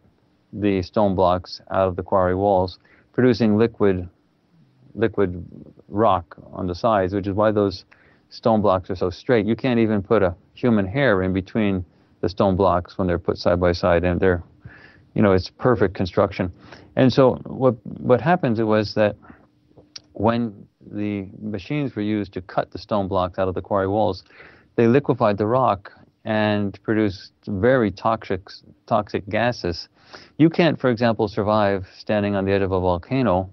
Speaker 2: the stone blocks out of the quarry walls, producing liquid rock on the sides, which is why those stone blocks are so straight. You can't even put a human hair in between the stone blocks when they're put side by side, and they're, it's perfect construction. And so what happens was that when the machines were used to cut the stone blocks out of the quarry walls, they liquefied the rock and produced very toxic gases. You can't, for example, survive standing on the edge of a volcano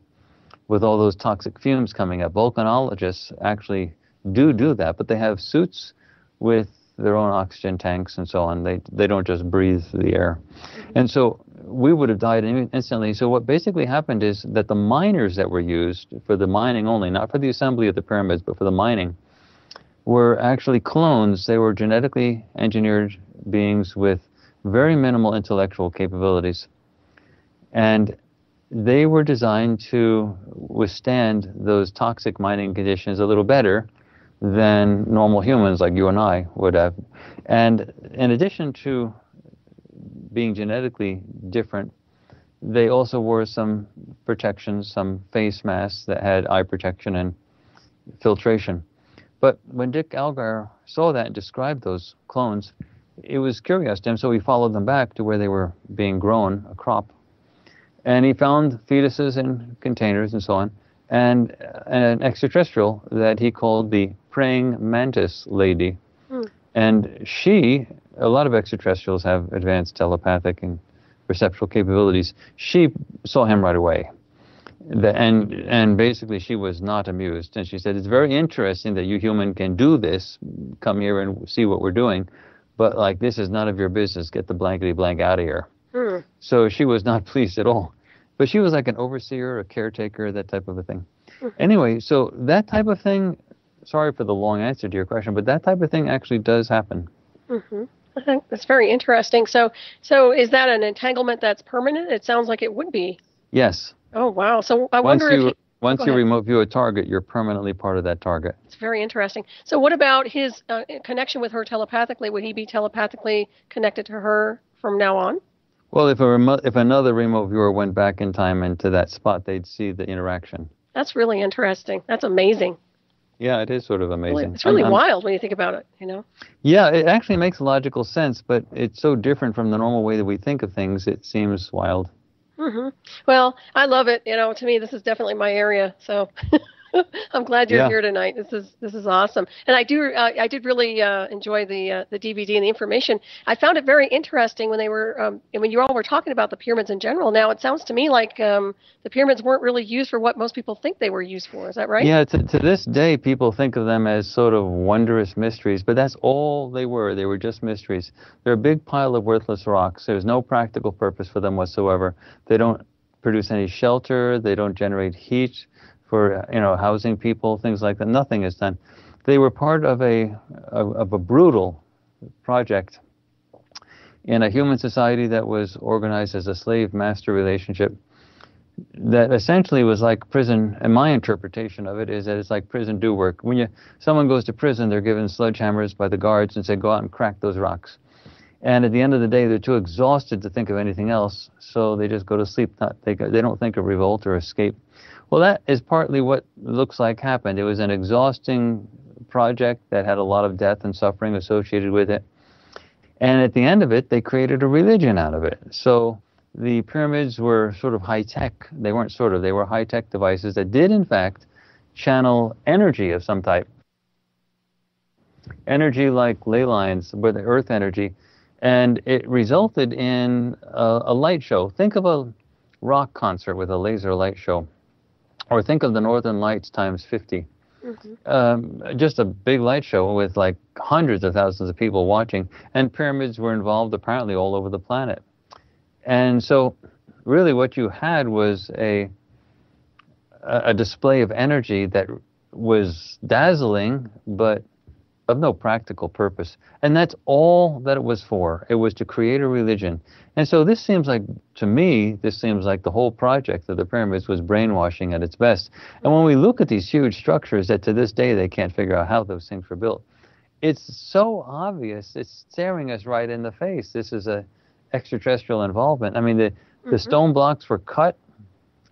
Speaker 2: with all those toxic fumes coming up. Volcanologists actually do that, but they have suits with their own oxygen tanks and so on. They don't just breathe the air. And so we would have died instantly. So what basically happened is that the miners that were used for the mining only, not for the assembly of the pyramids, but for the mining, were actually clones. They were genetically engineered beings with very minimal intellectual capabilities. And they were designed to withstand those toxic mining conditions a little better than normal humans like you and I would have. And in addition to being genetically different, they also wore some protections, some face masks that had eye protection and filtration. But when Dick Algar saw that and described those clones, it was curious to him, so he followed them back to where they were being grown, a crop. And he found fetuses in containers and so on, and an extraterrestrial that he called the praying mantis lady. And she, a lot of extraterrestrials have advanced telepathic and perceptual capabilities. She saw him right away. And basically she was not amused. And she said, it's very interesting that you human can do this, come here and see what we're doing, but like, this is none of your business. Get the blankety blank out of here. So she was not pleased at all. But she was like an overseer, a caretaker, that type of a thing. Anyway, so that type of thing, sorry for the long answer to your question, but that type of thing actually does happen.
Speaker 1: I think that's very interesting. So is that an entanglement that's permanent? It sounds like it would be.
Speaker 2: Yes.
Speaker 1: Oh, wow. So I wonder if...
Speaker 2: Once you remote view a target, you're permanently part of that target.
Speaker 1: It's very interesting. So what about his connection with her telepathically? Would he be telepathically connected to her from now on?
Speaker 2: Well, if another remote viewer went back in time into that spot, they'd see the interaction.
Speaker 1: That's really interesting. That's amazing.
Speaker 2: Yeah, it is sort of amazing.
Speaker 1: It's really wild when you think about it, you know?
Speaker 2: Yeah, it actually makes logical sense, but it's so different from the normal way that we think of things, it seems wild.
Speaker 1: Well, I love it. You know, to me, this is definitely my area. So I'm glad you're here tonight. This is awesome. And I did really enjoy the DVD and the information. I found it very interesting when they were when you all were talking about the pyramids in general. Now it sounds to me like the pyramids weren't really used for what most people think they were used for. Is that right?
Speaker 2: Yeah. To this day, people think of them as sort of wondrous mysteries, but that's all they were. They were just mysteries. They're a big pile of worthless rocks. There's no practical purpose for them whatsoever. They don't produce any shelter. They don't generate heat for housing people, things like that. Nothing is done. They were part of a brutal project in a human society that was organized as a slave-master relationship that essentially was like prison. And my interpretation of it is that it's like prison do work. When someone goes to prison, they're given sledgehammers by the guards and say, go out and crack those rocks. And at the end of the day, they're too exhausted to think of anything else, so they just go to sleep. They don't think of revolt or escape. Well, that is partly what looks like happened. It was an exhausting project that had a lot of death and suffering associated with it. And at the end of it, they created a religion out of it. So the pyramids were sort of high-tech. They weren't sort of. They were high-tech devices that did, in fact, channel energy of some type. Energy like ley lines, but the earth energy. And it resulted in a light show. Think of a rock concert with a laser light show. Or think of the Northern Lights times 50. Just a big light show with like hundreds of thousands of people watching. And pyramids were involved apparently all over the planet. And so really what you had was a display of energy that was dazzling, but of no practical purpose. And that's all that it was for. It was to create a religion. And so this seems like the whole project of the pyramids was brainwashing at its best. And when we look at these huge structures that to this day they can't figure out how those things were built, it's so obvious. It's staring us right in the face. This is a extraterrestrial involvement. I mean, the stone blocks were cut.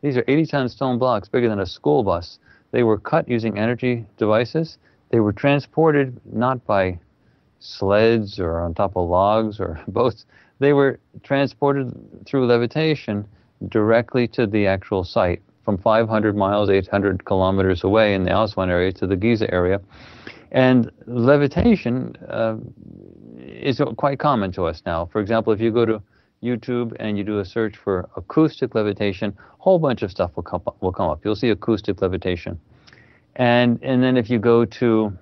Speaker 2: These are 80-ton stone blocks, bigger than a school bus. They were cut using energy devices. They were transported not by sleds or on top of logs or boats. They were transported through levitation directly to the actual site from 500 miles, 800 kilometers away in the Aswan area to the Giza area. And levitation is quite common to us now. For example, if you go to YouTube and you do a search for acoustic levitation, a whole bunch of stuff will come up. You'll see acoustic levitation. And then if you go to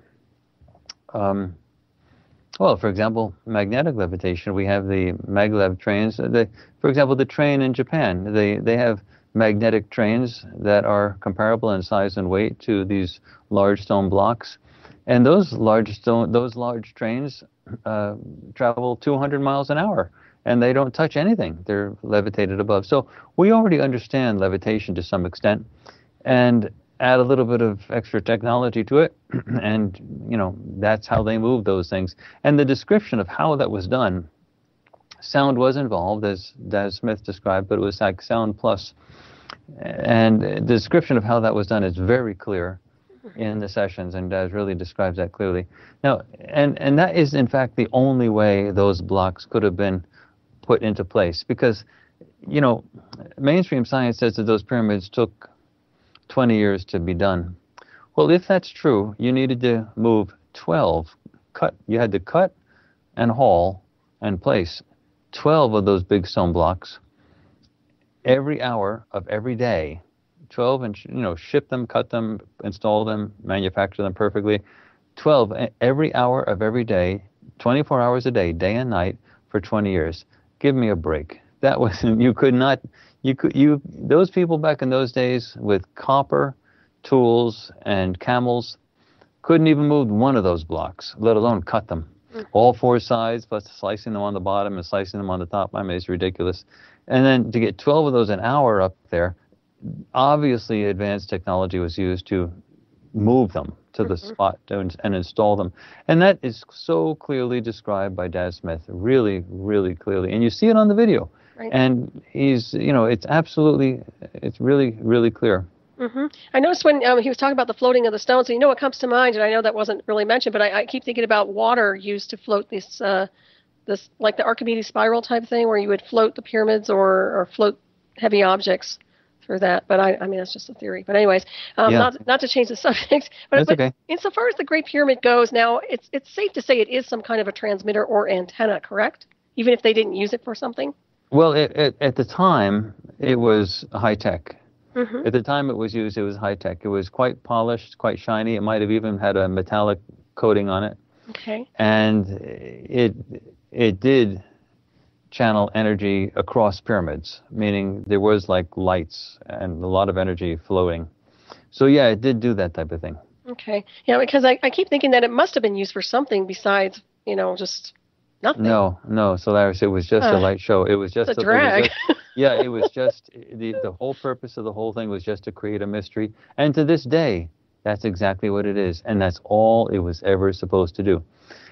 Speaker 2: Well, for example, magnetic levitation. We have the maglev trains. For example, the train in Japan. They have magnetic trains that are comparable in size and weight to these large stone blocks, and those large trains travel 200 miles an hour, and they don't touch anything. They're levitated above. So we already understand levitation to some extent, and add a little bit of extra technology to it, and that's how they move those things. And the description of how that was done, sound was involved, as Smith described, but it was like sound plus. And the description of how that was done is very clear in the sessions, and Daz really describes that clearly. Now, and that is in fact the only way those blocks could have been put into place, because mainstream science says that those pyramids took 20 years to be done. Well, if that's true, you needed to move 12, you had to cut and haul and place 12 of those big stone blocks every hour of every day. 12, and ship them, cut them, install them, manufacture them perfectly. 12 every hour of every day, 24 hours a day, day and night, for 20 years. Give me a break. That was, those people back in those days with copper tools and camels couldn't even move one of those blocks, let alone cut them. All four sides, plus slicing them on the bottom and slicing them on the top. I mean, it's ridiculous. And then to get 12 of those an hour up there, obviously advanced technology was used to move them to the spot and install them. And that is so clearly described by Daz Smith, really, really clearly. And you see it on the video. Right. And he's, it's really, really clear.
Speaker 1: I noticed when he was talking about the floating of the stones, and what comes to mind, and I know that wasn't really mentioned, but I keep thinking about water used to float this like the Archimedes spiral type thing, where you would float the pyramids or float heavy objects through that. But I mean, that's just a theory. But anyways, not to change the subject, but
Speaker 2: okay.
Speaker 1: Insofar as the Great Pyramid goes, now it's safe to say it is some kind of a transmitter or antenna, correct? Even if they didn't use it for something?
Speaker 2: Well, at the time, it was high-tech. At the time it was used, it was high-tech. It was quite polished, quite shiny. It might have even had a metallic coating on it.
Speaker 1: Okay.
Speaker 2: And it did channel energy across pyramids, meaning there was like lights and a lot of energy floating. So yeah, it did do that type of thing.
Speaker 1: Okay. Yeah, because I keep thinking that it must have been used for something besides, just nothing.
Speaker 2: No, Solaris, it was just a light show. It was just
Speaker 1: a drag.
Speaker 2: It was just the whole purpose of the whole thing was just to create a mystery. And to this day, that's exactly what it is. And that's all it was ever supposed to do.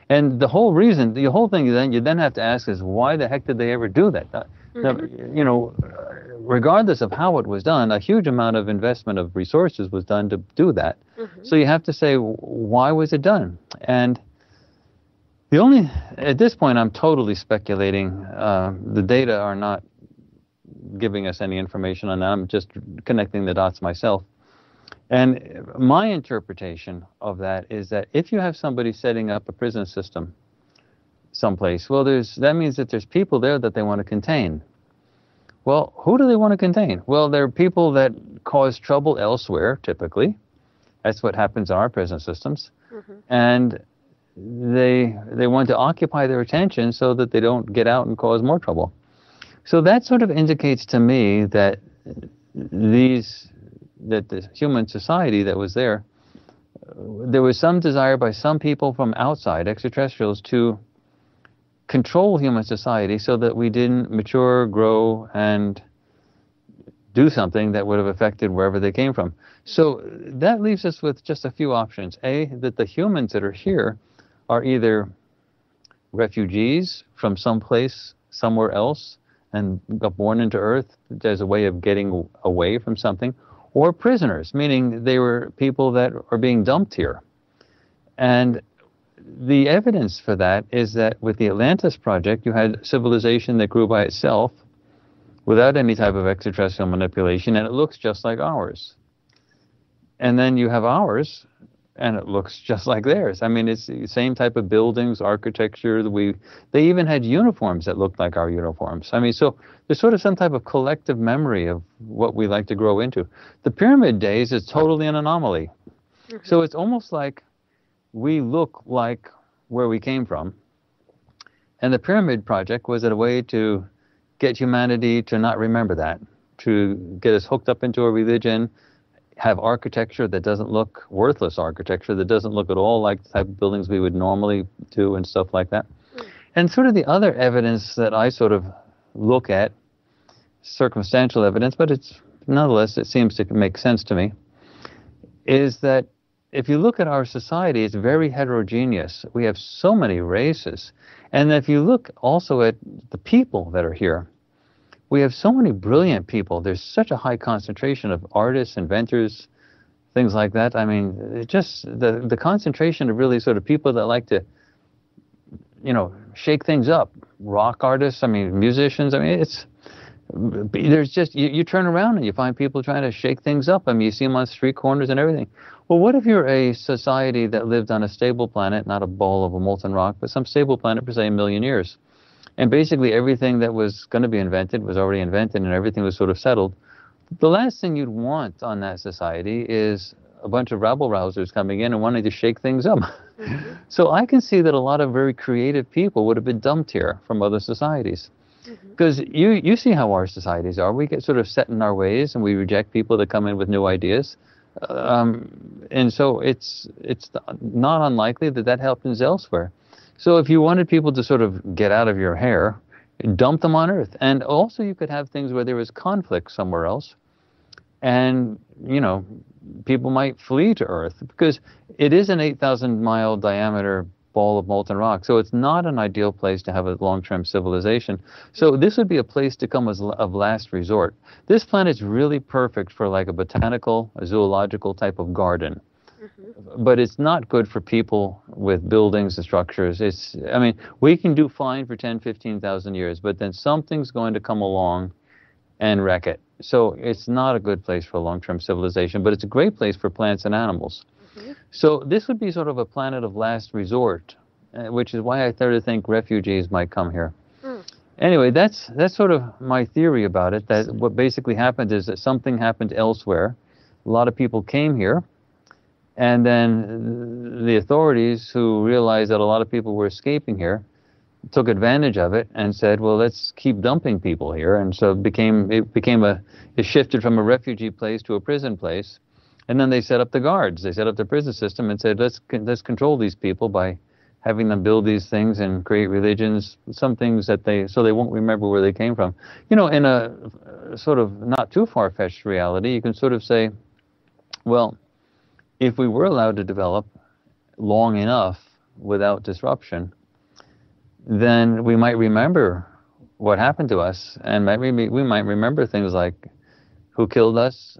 Speaker 2: And the whole thing you then have to ask is, why the heck did they ever do that? Now, regardless of how it was done, a huge amount of investment of resources was done to do that. So you have to say, why was it done? And at this point, I'm totally speculating. The data are not giving us any information on that. I'm just connecting the dots myself. And my interpretation of that is that if you have somebody setting up a prison system someplace, well, that means that there's people there that they want to contain. Well, who do they want to contain? Well, there are people that cause trouble elsewhere, typically. That's what happens in our prison systems. And they want to occupy their attention so that they don't get out and cause more trouble. So that sort of indicates to me that the human society that was there was some desire by some people from outside, extraterrestrials, to control human society so that we didn't mature, grow, and do something that would have affected wherever they came from. So that leaves us with just a few options. A, that the humans that are here are either refugees from someplace, somewhere else, and got born into Earth as a way of getting away from something, or prisoners, meaning they were people that are being dumped here. And the evidence for that is that with the Atlantis project, you had civilization that grew by itself without any type of extraterrestrial manipulation, and it looks just like ours. And then you have ours, and it looks just like theirs. I mean, it's the same type of buildings, architecture. They even had uniforms that looked like our uniforms. I mean, so there's sort of some type of collective memory of what we like to grow into. The pyramid days is totally an anomaly. So it's almost like we look like where we came from, And the Pyramid Project was a way to get humanity to not remember that, to get us hooked up into a religion, have architecture that doesn't look, worthless architecture that doesn't look at all like the type of buildings we would normally do and stuff like that. And sort of the other evidence that I sort of look at, circumstantial evidence, but it's nonetheless, it seems to make sense to me, is that if you look at our society, it's very heterogeneous. We have so many races. And if you look also at the people that are here, we have so many brilliant people. There's such a high concentration of artists, inventors, things like that. I mean, it just the concentration of really sort of people that like to, you know, shake things up. Rock artists, I mean, musicians. I mean, it's there's just you turn around and you find people trying to shake things up. I mean, you see them on street corners and everything. Well, what if you're a society that lived on a stable planet, not a ball of a molten rock, but some stable planet for say 1 million years? And basically everything that was going to be invented was already invented and everything was sort of settled. The last thing you'd want on that society is a bunch of rabble-rousers coming in and wanting to shake things up. Mm-hmm. So I can see that a lot of very creative people would have been dumped here from other societies. Because you see how our societies are. We get sort of set in our ways and we reject people that come in with new ideas. And so it's not unlikely that that happens elsewhere. So if you wanted people to sort of get out of your hair, dump them on Earth. And also you could have things where there was conflict somewhere else. And, you know, people might flee to Earth because it is an 8,000-mile diameter ball of molten rock. So it's not an ideal place to have a long-term civilization. So this would be a place to come as of last resort. This planet's really perfect for like a botanical, a zoological type of garden. But it's not good for people with buildings and structures. I mean, we can do fine for 10, 15,000 years, but then something's going to come along and wreck it. So it's not a good place for a long-term civilization, but it's a great place for plants and animals. So this would be sort of a planet of last resort, which is why I started to think refugees might come here. Anyway, that's sort of my theory about it, that what basically happened is that something happened elsewhere. A lot of people came here. And then the authorities, who realized that a lot of people were escaping here, took advantage of it and said, well, let's keep dumping people here. And so it shifted from a refugee place to a prison place. And then they set up the guards. They set up the prison system and said, let's control these people by having them build these things and create religions, some things that so they won't remember where they came from. You know, in a sort of not too far-fetched reality, you can sort of say, well, if we were allowed to develop long enough without disruption, then we might remember what happened to us, and we might remember things like who killed us,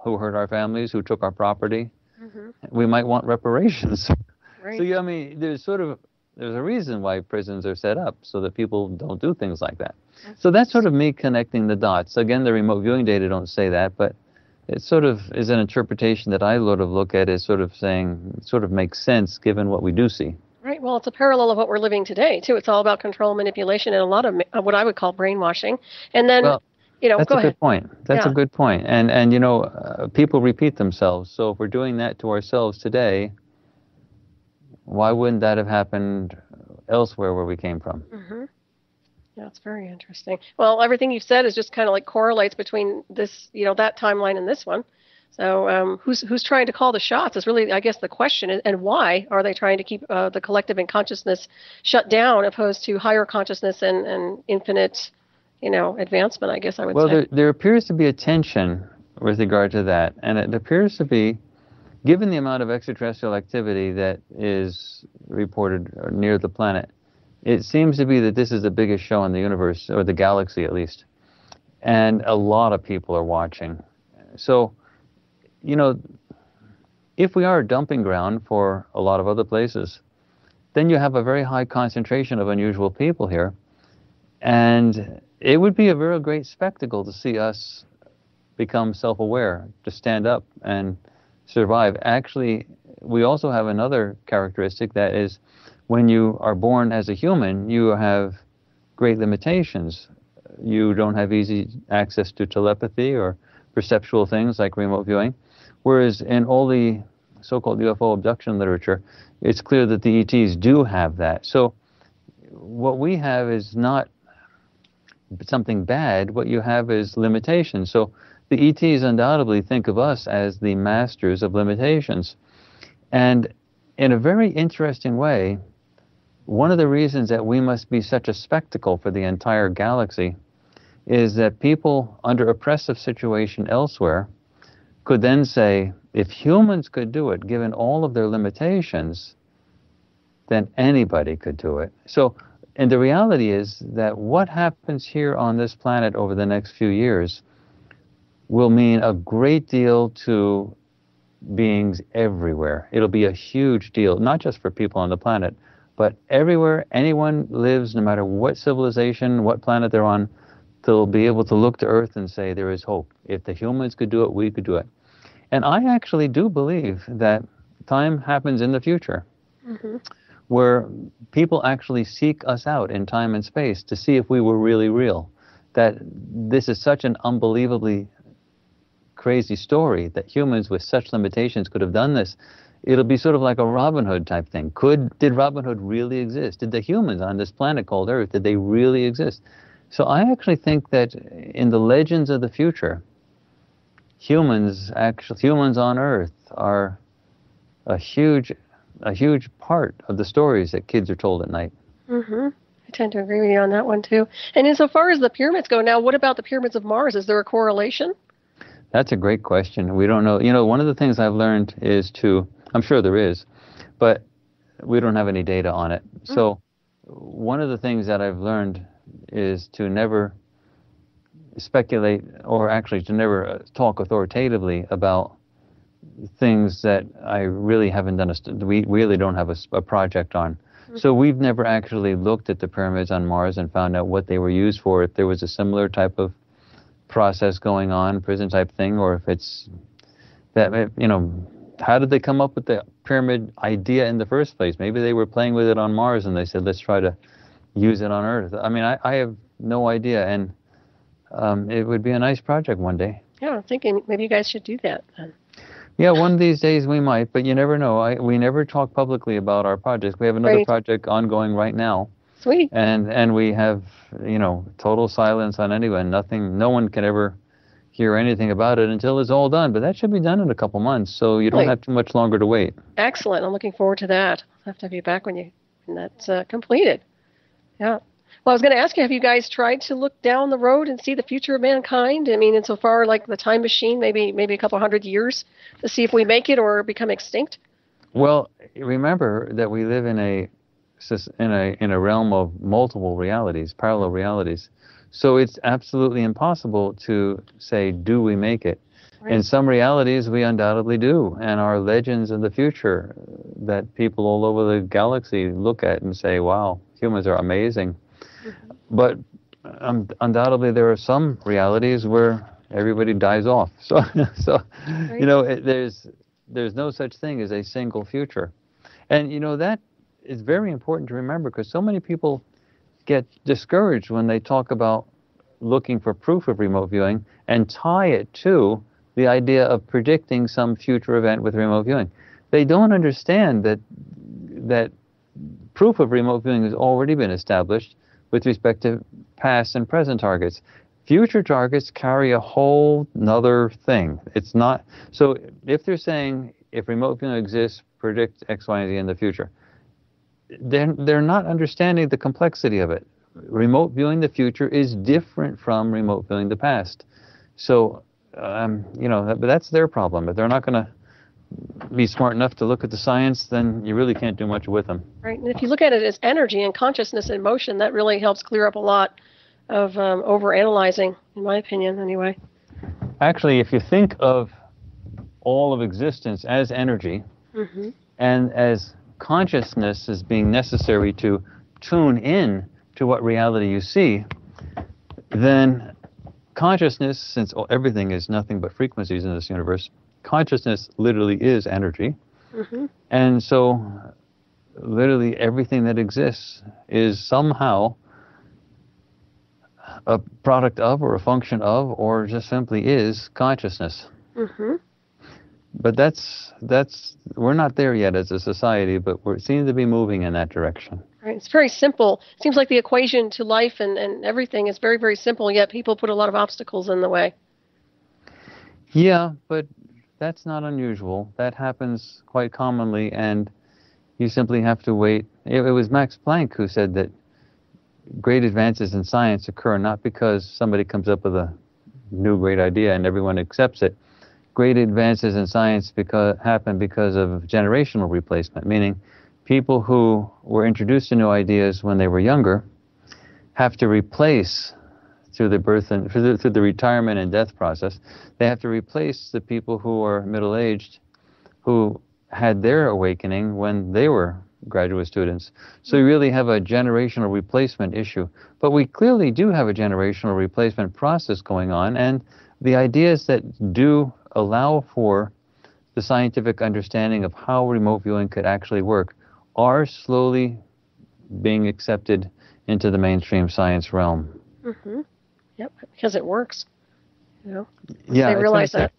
Speaker 2: who hurt our families, who took our property. We might want reparations. Right. So, yeah, I mean, there's a reason why prisons are set up, so that people don't do things like that. So that's sort of me connecting the dots. Again, the remote viewing data don't say that, but it sort of is an interpretation that I sort of look at as sort of saying, it sort of makes sense given what we do see.
Speaker 1: Right. Well, it's a parallel of what we're living today, too. It's all about control, manipulation, and a lot of what I would call brainwashing. And then, you know,
Speaker 2: that's a good point. That's a good point. And you know, people repeat themselves. So if we're doing that to ourselves today, why wouldn't that have happened elsewhere where we came from?
Speaker 1: Yeah, it's very interesting. Well, everything you've said is just kind of like correlates between this, you know, that timeline and this one. So who's trying to call the shots is really, I guess, the question. And why are they trying to keep the collective and consciousness shut down opposed to higher consciousness and infinite, you know, advancement, I guess I would say.
Speaker 2: Well, there appears to be a tension with regard to that. And it appears to be, given the amount of extraterrestrial activity that is reported near the planet, it seems to be that this is the biggest show in the universe, or the galaxy at least. And a lot of people are watching. So, you know, if we are a dumping ground for a lot of other places, then you have a very high concentration of unusual people here. And it would be a very great spectacle to see us become self-aware, to stand up and survive. Actually, we also have another characteristic, that is, when you are born as a human, you have great limitations. You don't have easy access to telepathy or perceptual things like remote viewing. Whereas in all the so-called UFO abduction literature, it's clear that the ETs do have that. So what we have is not something bad. What you have is limitations. So the ETs undoubtedly think of us as the masters of limitations. And in a very interesting way, one of the reasons that we must be such a spectacle for the entire galaxy is that people under oppressive situation elsewhere could then say, if humans could do it, given all of their limitations, then anybody could do it. So, and the reality is that what happens here on this planet over the next few years will mean a great deal to beings everywhere. It'll be a huge deal, not just for people on the planet, but everywhere anyone lives, no matter what civilization, what planet they're on, they'll be able to look to Earth and say there is hope. If the humans could do it, we could do it. And I actually do believe that time happens in the future, where people actually seek us out in time and space to see if we were really real. That this is such an unbelievably crazy story that humans with such limitations could have done this. It'll be sort of like a Robin Hood type thing. Did Robin Hood really exist? Did the humans on this planet called Earth, did they really exist? So I actually think that in the legends of the future, humans on Earth are a huge part of the stories that kids are told at night.
Speaker 1: I tend to agree with you on that one too. And insofar as the pyramids go now, what about the pyramids of Mars? Is there a correlation?
Speaker 2: That's a great question. We don't know. You know, one of the things I've learned is I'm sure there is, but we don't have any data on it. So one of the things that I've learned is to never speculate, or actually to never talk authoritatively about things that I really haven't done. We really don't have a project on. So we've never actually looked at the pyramids on Mars and found out what they were used for, if there was a similar type of process going on, prison type thing, or if it's that, you know, how did they come up with the pyramid idea in the first place? Maybe they were playing with it on Mars and they said, let's try to use it on Earth. I mean, I have no idea, and it would be a nice project one day.
Speaker 1: Yeah, I'm thinking maybe you guys should do that then.
Speaker 2: Yeah, one of these days we might, but you never know. We never talk publicly about our projects. We have another project ongoing right now.
Speaker 1: Sweet.
Speaker 2: And we have, you know, total silence on anyone. No one can ever hear anything about it until it's all done. But that should be done in a couple months, so you don't have too much longer to wait. Excellent.
Speaker 1: I'm looking forward to that. I'll have to have you back when that's completed. Yeah. Well, I was going to ask you, have you guys tried to look down the road and see the future of mankind? I mean, insofar like the time machine, maybe a couple hundred years, to see if we make it or become extinct?
Speaker 2: Well, remember that we live in a realm of multiple realities, parallel realities. So it's absolutely impossible to say, do we make it? Right. In some realities, we undoubtedly do, and our legends of the future that people all over the galaxy look at and say, wow, humans are amazing. But undoubtedly, there are some realities where everybody dies off. So right. You know, there's no such thing as a single future. And, you know, that is very important to remember, because so many people get discouraged when they talk about looking for proof of remote viewing and tie it to the idea of predicting some future event with remote viewing. They don't understand that proof of remote viewing has already been established with respect to past and present targets. Future targets carry a whole nother thing. It's not, so if they're saying if remote viewing exists, predict X, Y, and Z in the future, they're not understanding the complexity of it. Remote viewing the future is different from remote viewing the past. So, you know, but that's their problem. If they're not going to be smart enough to look at the science, then you really can't do much with them.
Speaker 1: Right. And if you look at it as energy and consciousness and motion, that really helps clear up a lot of overanalyzing, in my opinion, anyway.
Speaker 2: Actually, if you think of all of existence as energy, and as consciousness as being necessary to tune in to what reality you see, then consciousness, since everything is nothing but frequencies in this universe, consciousness literally is energy. And so literally everything that exists is somehow a product of, or a function of, or just simply is consciousness. But that's we're not there yet as a society, but we seem to be moving in that direction.
Speaker 1: Right. It's very simple. It seems like the equation to life and everything is very, very simple, yet people put a lot of obstacles in the way.
Speaker 2: Yeah, but that's not unusual. That happens quite commonly, and you simply have to wait. It was Max Planck who said that great advances in science occur not because somebody comes up with a new great idea and everyone accepts it. Great advances in science happen because of generational replacement, meaning people who were introduced to new ideas when they were younger have to replace, through the birth and through the retirement and death process, they have to replace the people who are middle-aged who had their awakening when they were graduate students. So you really have a generational replacement issue. But we clearly do have a generational replacement process going on, and the ideas that do allow for the scientific understanding of how remote viewing could actually work are slowly being accepted into the mainstream science realm.
Speaker 1: Mm-hmm. Yep, because it works.
Speaker 2: Yeah,
Speaker 1: they realize that.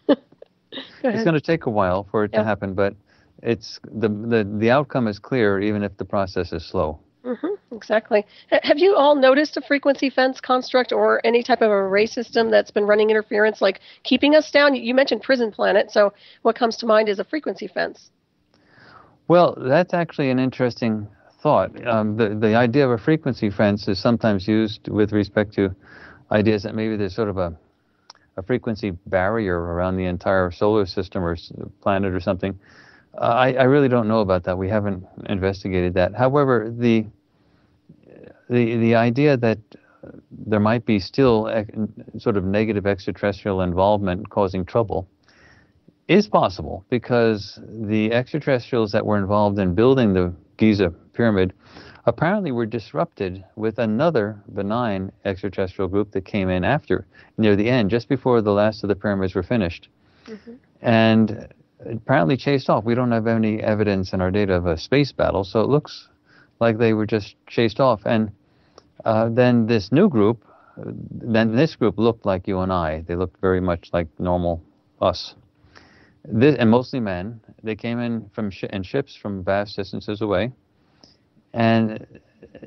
Speaker 2: It's going to take a while for it to happen, but it's the outcome is clear even if the process is slow.
Speaker 1: Mm-hmm, exactly. Have you all noticed a frequency fence construct or any type of array system that's been running interference, like keeping us down? You mentioned Prison Planet, so what comes to mind is a frequency fence.
Speaker 2: Well, that's actually an interesting thought. The idea of a frequency fence is sometimes used with respect to ideas that maybe there's sort of a frequency barrier around the entire solar system or planet or something. I really don't know about that. We haven't investigated that. However, the idea that there might be still sort of negative extraterrestrial involvement causing trouble is possible, because the extraterrestrials that were involved in building the Giza pyramid apparently were disrupted with another benign extraterrestrial group that came in after, near the end, just before the last of the pyramids were finished. Mm-hmm. And apparently chased off. We don't have any evidence in our data of a space battle, so it looks like they were just chased off. And then this group looked like you and I. They looked very much like normal us. And mostly men. They came in in ships from vast distances away. And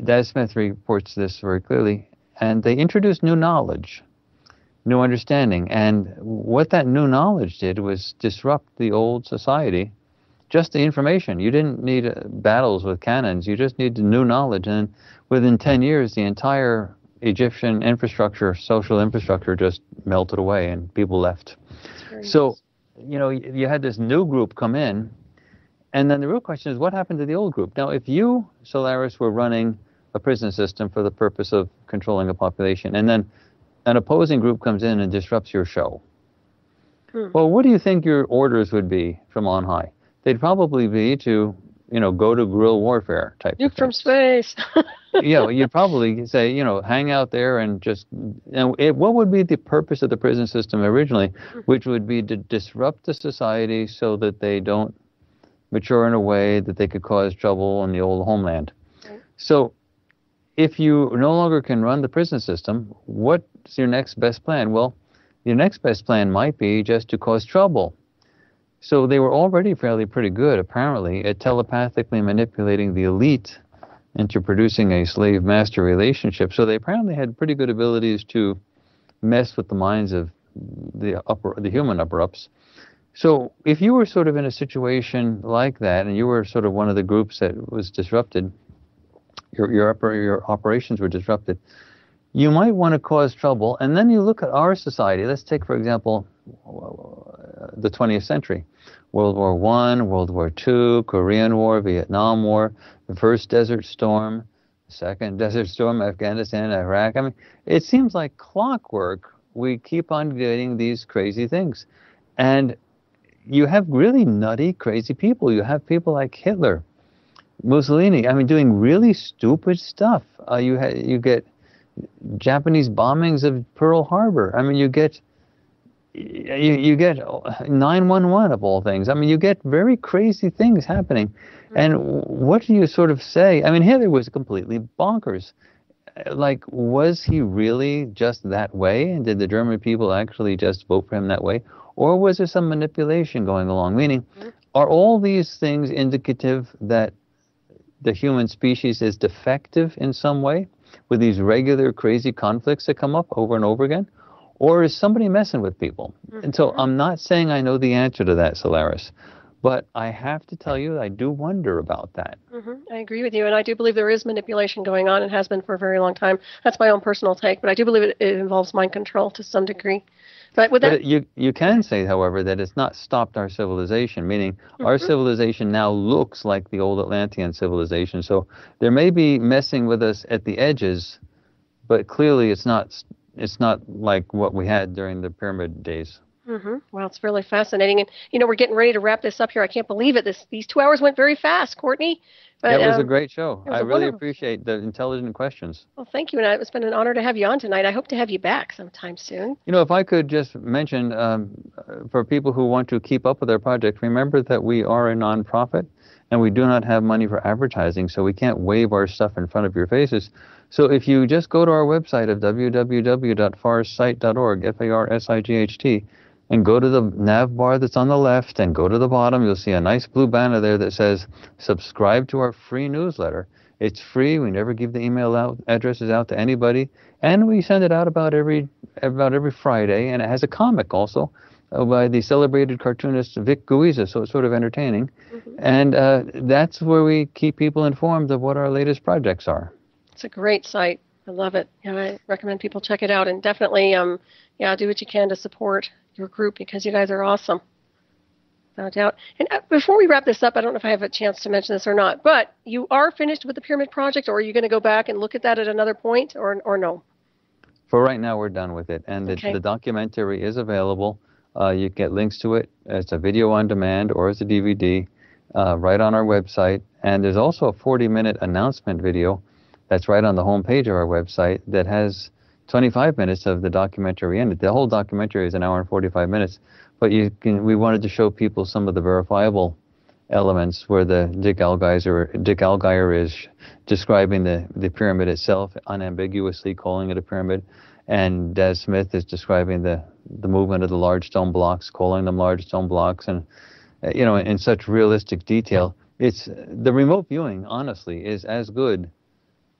Speaker 2: Daz Smith reports this very clearly. And they introduced new knowledge, new understanding. And what that new knowledge did was disrupt the old society. Just the information. You didn't need battles with cannons. You just needed new knowledge. And within 10 years, the entire Egyptian infrastructure, social infrastructure, just melted away and people left. So, you had this new group come in. And then the real question is, what happened to the old group? Now, if you, Solaris, were running a prison system for the purpose of controlling a population, and then an opposing group comes in and disrupts your show, well, what do you think your orders would be from on high? They'd probably be to, go to guerrilla warfare type
Speaker 1: Nuke from space.
Speaker 2: You'd probably say, hang out there and just, what would be the purpose of the prison system originally, which would be to disrupt the society so that they don't mature in a way that they could cause trouble in the old homeland. Right. So if you no longer can run the prison system, what's your next best plan? Well, your next best plan might be just to cause trouble. So they were already pretty good, apparently, at telepathically manipulating the elite into producing a slave-master relationship. So they apparently had pretty good abilities to mess with the minds of the human upper-ups. So if you were sort of in a situation like that, and you were sort of one of the groups that was disrupted, your operations were disrupted, you might want to cause trouble. And then you look at our society. Let's take, for example, the 20th century. World War I, World War II, Korean War, Vietnam War, the first Desert Storm, the second Desert Storm, Afghanistan, Iraq. I mean, it seems like clockwork. We keep on getting these crazy things. And you have really nutty, crazy people. You have people like Hitler, Mussolini, doing really stupid stuff. You get Japanese bombings of Pearl Harbor. You get 9/11 of all things. You get very crazy things happening. And what do you sort of say? Hitler was completely bonkers. Like, was he really just that way? And did the German people actually just vote for him that way? Or was there some manipulation going along? Meaning, are all these things indicative that the human species is defective in some way with these regular crazy conflicts that come up over and over again? Or is somebody messing with people? And so I'm not saying I know the answer to that, Solaris, but I have to tell you, I do wonder about that.
Speaker 1: I agree with you, and I do believe there is manipulation going on and has been for a very long time. That's my own personal take, but I do believe it involves mind control to some degree. But with that,
Speaker 2: you can say, however, that it's not stopped our civilization, meaning our civilization now looks like the old Atlantean civilization. So there may be messing with us at the edges, but clearly it's not like what we had during the pyramid days.
Speaker 1: Well, it's really fascinating. And, we're getting ready to wrap this up here. I can't believe it. These 2 hours went very fast, Courtney. But,
Speaker 2: that was a great show. I really
Speaker 1: wonderful.
Speaker 2: appreciate the intelligent questions.
Speaker 1: Well, thank you. And it's been an honor to have you on tonight. I hope to have you back sometime soon.
Speaker 2: If I could just mention, for people who want to keep up with our project, remember that we are a nonprofit and we do not have money for advertising, so we can't wave our stuff in front of your faces. So if you just go to our website of www.farsight.org, FARSIGHT, and go to the nav bar that's on the left and go to the bottom, you'll see a nice blue banner there that says subscribe to our free newsletter. It's free. We never give the email addresses out to anybody, and we send it out about every Friday, and it has a comic also by the celebrated cartoonist Vic Guiza, so it's sort of entertaining. And that's where we keep people informed of what our latest projects are.
Speaker 1: It's a great site. I love it. I recommend people check it out, and definitely do what you can to support your group because you guys are awesome. Without doubt. And before we wrap this up, I don't know if I have a chance to mention this or not, but you are finished with the Pyramid Project, or are you going to go back and look at that at another point, or no?
Speaker 2: For right now, we're done with it, and the documentary is available. You get links to it. It's a video on demand or as a DVD right on our website, and there's also a 40-minute announcement video that's right on the home page of our website that has 25 minutes of the documentary in it. The whole documentary is an hour and 45 minutes, but we wanted to show people some of the verifiable elements where the Dick Allgeier is describing the pyramid itself unambiguously, calling it a pyramid, and Des Smith is describing the movement of the large stone blocks, calling them large stone blocks, and in such realistic detail. It's the remote viewing, honestly, is as good.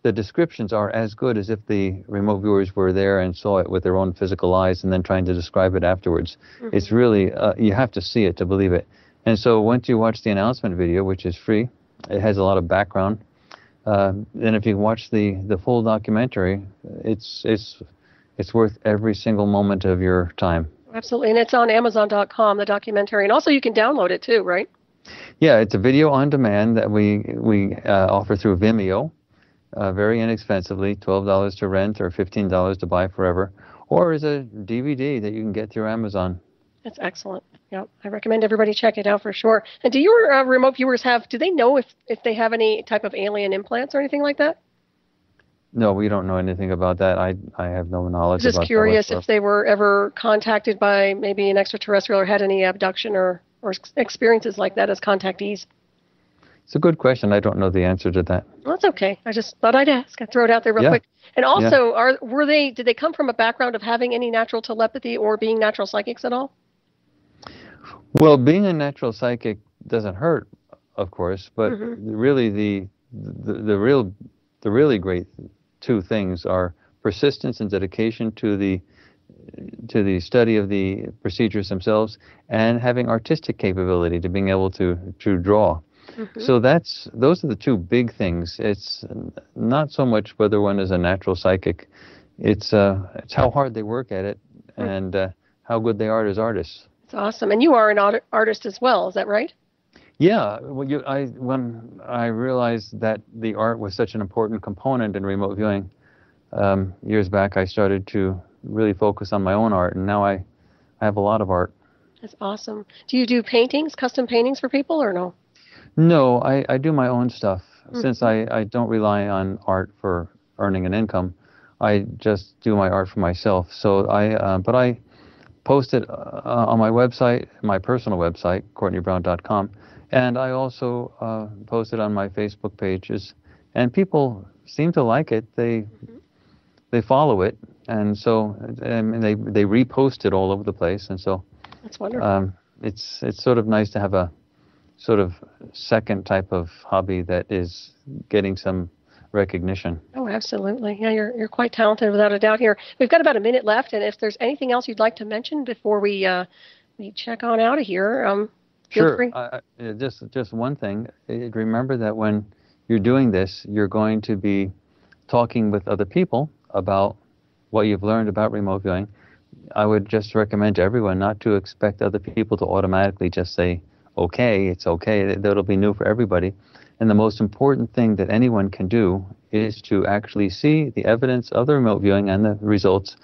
Speaker 2: The descriptions are as good as if the remote viewers were there and saw it with their own physical eyes and then trying to describe it afterwards. It's really, you have to see it to believe it. And so once you watch the announcement video, which is free, it has a lot of background. Then if you watch the full documentary, it's worth every single moment of your time. Absolutely. And it's on Amazon.com, the documentary. And also you can download it too, right? Yeah, it's a video on demand that we offer through Vimeo. Very inexpensively, $12 to rent or $15 to buy forever, or as a DVD that you can get through Amazon. That's excellent. Yeah, I recommend everybody check it out for sure. And do your remote viewers do they know if they have any type of alien implants or anything like that? No, we don't know anything about that. I have no knowledge about that. Just curious if they were ever contacted by maybe an extraterrestrial or had any abduction or experiences like that as contactees. It's a good question. I don't know the answer to that. Well, that's okay. I just thought I'd ask. I'd throw it out there real quick. And also, did they come from a background of having any natural telepathy or being natural psychics at all? Well, being a natural psychic doesn't hurt, of course, but really the really great two things are persistence and dedication to the study of the procedures themselves and having artistic capability to being able to draw. So those are the two big things. It's not so much whether one is a natural psychic. It's how hard they work at it and how good they are as artists. It's awesome. And you are an artist as well, is that right? Yeah. Well, when I realized that the art was such an important component in remote viewing, years back I started to really focus on my own art, and now I have a lot of art. That's awesome. Do you do paintings, custom paintings for people, or no? No, I do my own stuff. Since I don't rely on art for earning an income, I just do my art for myself. So but I post it on my website, my personal website, CourtneyBrown.com, and I also post it on my Facebook pages. And people seem to like it. They follow it, and so they repost it all over the place. And so that's wonderful. It's sort of nice to have a sort of second type of hobby that is getting some recognition.
Speaker 1: Oh, absolutely. Yeah, you're quite talented without a doubt here. We've got about a minute left, and if there's anything else you'd like to mention before we check on out of here, feel free.
Speaker 2: Just one thing. Remember that when you're doing this, you're going to be talking with other people about what you've learned about remote viewing. I would just recommend to everyone not to expect other people to automatically just say, okay, it's okay. That'll be new for everybody. And the most important thing that anyone can do is to actually see the evidence of the remote viewing and the results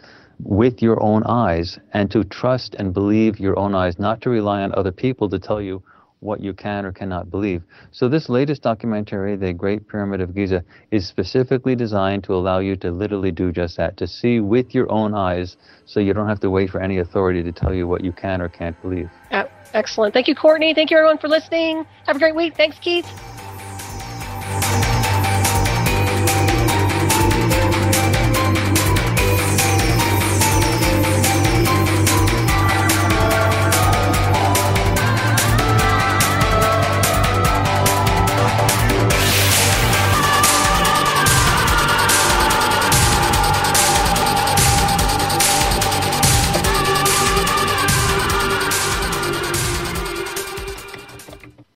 Speaker 2: with your own eyes, and to trust and believe your own eyes, not to rely on other people to tell you what you can or cannot believe. So this latest documentary, The Great Pyramid of Giza, is specifically designed to allow you to literally do just that, to see with your own eyes, so you don't have to wait for any authority to tell you what you can or can't believe.
Speaker 1: Excellent. Thank you, Courtney. Thank you, everyone, for listening. Have a great week. Thanks, Keith.